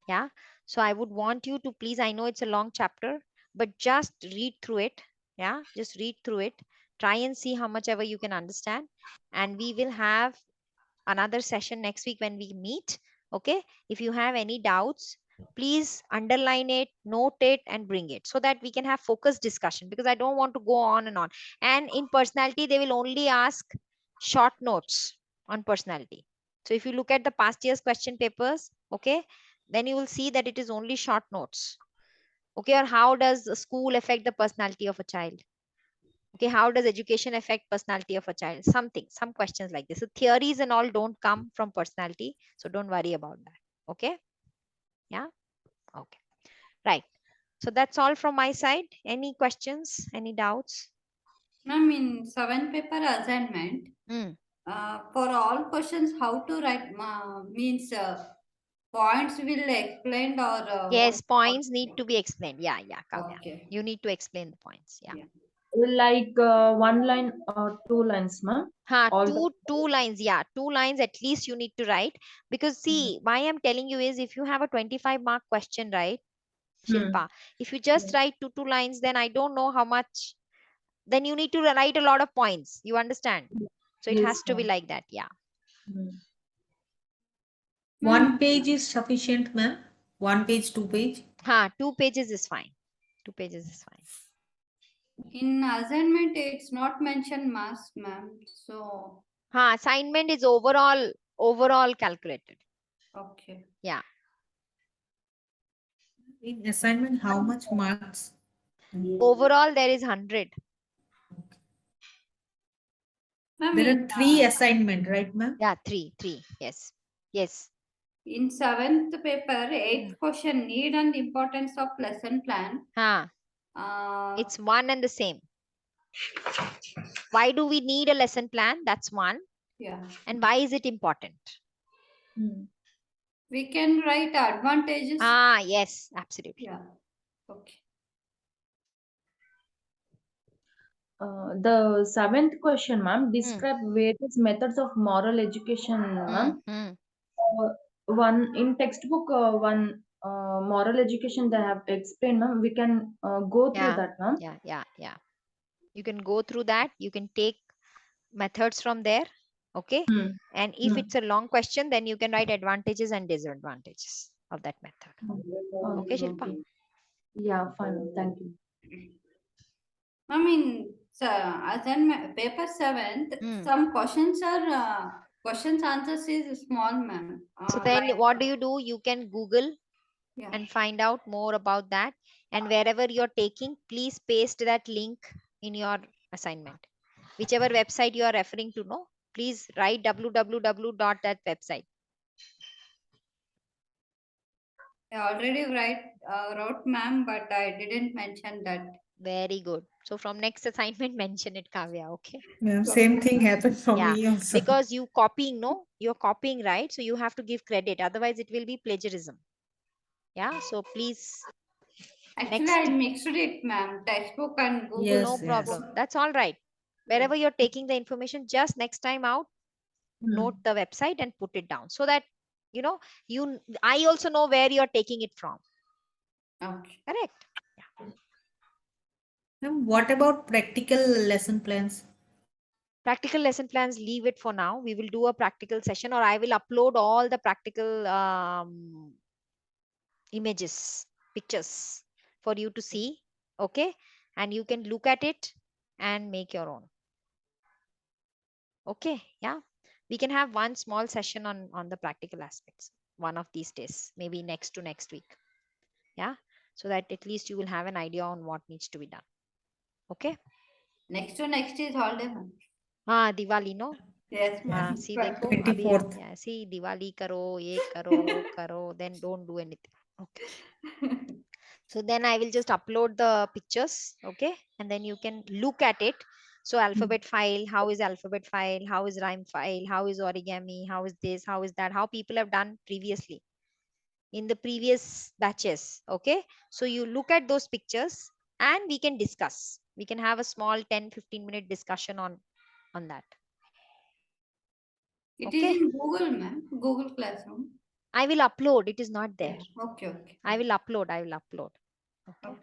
Yeah, so I would want you to please, I know it's a long chapter, but just read through it. Yeah, just read through it, try and see how much ever you can understand, and we will have another session next week when we meet. Okay, if you have any doubts, please underline it, note it, and bring it so that we can have focused discussion, because I don't want to go on and on. And in personality, they will only ask short notes on personality. So if you look at the past year's question papers, okay, then you will see that it is only short notes. Okay, or how does school affect the personality of a child? Okay, how does education affect personality of a child? Something, some questions like this. So theories and all don't come from personality, so don't worry about that. Okay, yeah, okay, right. So that's all from my side. Any questions, any doubts? Ma'am, in 7-paper assignment, for all questions, how to write means points will explained or Yes, what? points need to be explained. Yeah, Kavya, Okay. you need to explain the points. Yeah. Like one line or two lines, ma'am. All the Two lines. Yeah, 2 lines at least you need to write, because see, why I'm telling you is, if you have a 25-mark question, right, Shilpa, if you just write two lines, then I don't know how much, then you need to write a lot of points. You understand? So it Yes, has to be ma'am. like that. Yeah. One page is sufficient, ma'am. 1 page, 2 page. 2 pages is fine. 2 pages is fine. In assignment, it's not mentioned mass, ma'am. So Assignment is overall calculated. okay. Yeah. In assignment, how much marks? Overall, there is 100. There are 3 assignment, right, ma'am? Yeah, three. Yes. Yes. In 7th paper, 8th question, need and importance of lesson plan. It's one and the same. Why do we need a lesson plan? That's one. Yeah. And why is it important? We can write advantages. Yes, absolutely. Yeah. Okay. The 7th question, ma'am, describe various methods of moral education, ma'am. One in textbook, one moral education they have explained, ma'am. We can go through that, ma'am. Yeah. You can go through that. You can take methods from there. Okay. And if it's a long question, then you can write advantages and disadvantages of that method. Okay, Shilpa? Okay. Yeah, fine. Thank you. I mean, assignment paper 7th, some questions are questions answers is small, ma'am. So then what do? You can Google Yeah. and find out more about that. And wherever you're taking, please paste that link in your assignment. Whichever website you are referring to, no, please write www dot that website. I already wrote, ma'am, but I didn't mention that. Very good. So from next assignment, mention it, Kavya. Okay. Yeah, same thing happened for me also. Because you copying, no, you're copying, right? So you have to give credit. Otherwise, it will be plagiarism. Yeah. So please. Actually, I mixed it, ma'am. Textbook and Google. Yes, No problem. That's all right. Wherever you're taking the information, just next time out, note the website and put it down so that I also know where you're taking it from. Okay. Correct. What about practical lesson plans? Practical lesson plans, leave it for now. We will do a practical session, or I will upload all the practical images, pictures for you to see. Okay. And you can look at it and make your own. Okay. Yeah. We can have one small session on the practical aspects one of these days, maybe next to next week. Yeah. So that at least you will have an idea on what needs to be done. Okay. Next to next is holiday, ma'am. Diwali, no? Yes, ma'am. See, देखो, 24th. see, Diwali karo, ye karo, then don't do anything. Okay. So then I will just upload the pictures. Okay. And then you can look at it. So alphabet file, how is alphabet file? How is rhyme file? How is origami? How is this? How is that? How people have done previously in the previous batches. Okay. So you look at those pictures and we can discuss. We can have a small 10-15 minute discussion on that. It is in Google, ma'am. Google Classroom. I will upload. It is not there. Okay. I will upload. Okay.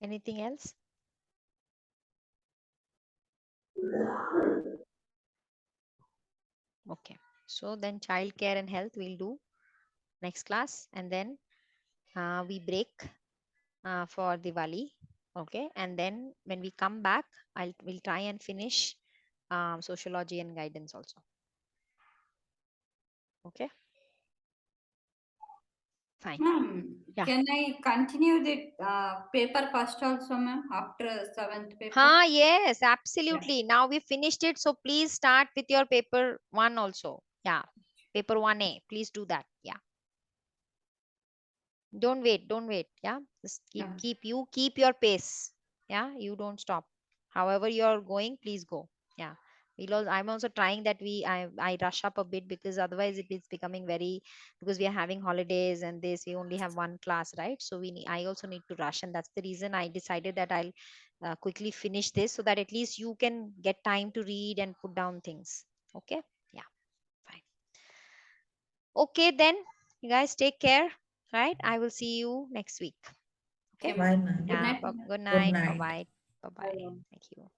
Anything else? Okay. So then child care and health we'll do next class, and then we break for Diwali. Okay. And then when we come back, we'll try and finish sociology and guidance also. Okay. Fine. Ma'am, can I continue the paper first also, ma'am, after 7th paper? Yes, absolutely. Yeah. Now we finished it. So please start with your paper 1 also. Yeah. Paper 1A. Please do that. Yeah. Don't wait. Yeah. Just keep your pace. Yeah. You don't stop. However you're going, please go. Yeah. I'm also trying that I rush up a bit, because otherwise it is becoming because we are having holidays and we only have one class, right? So I also need to rush, and that's the reason I decided that I'll quickly finish this, so that at least you can get time to read and put down things. Okay. Yeah. Fine. Okay, then you guys take care. Right. I will see you next week. Okay. Bye, ma'am. Yeah. Good night. Bye bye. Bye bye. Thank you.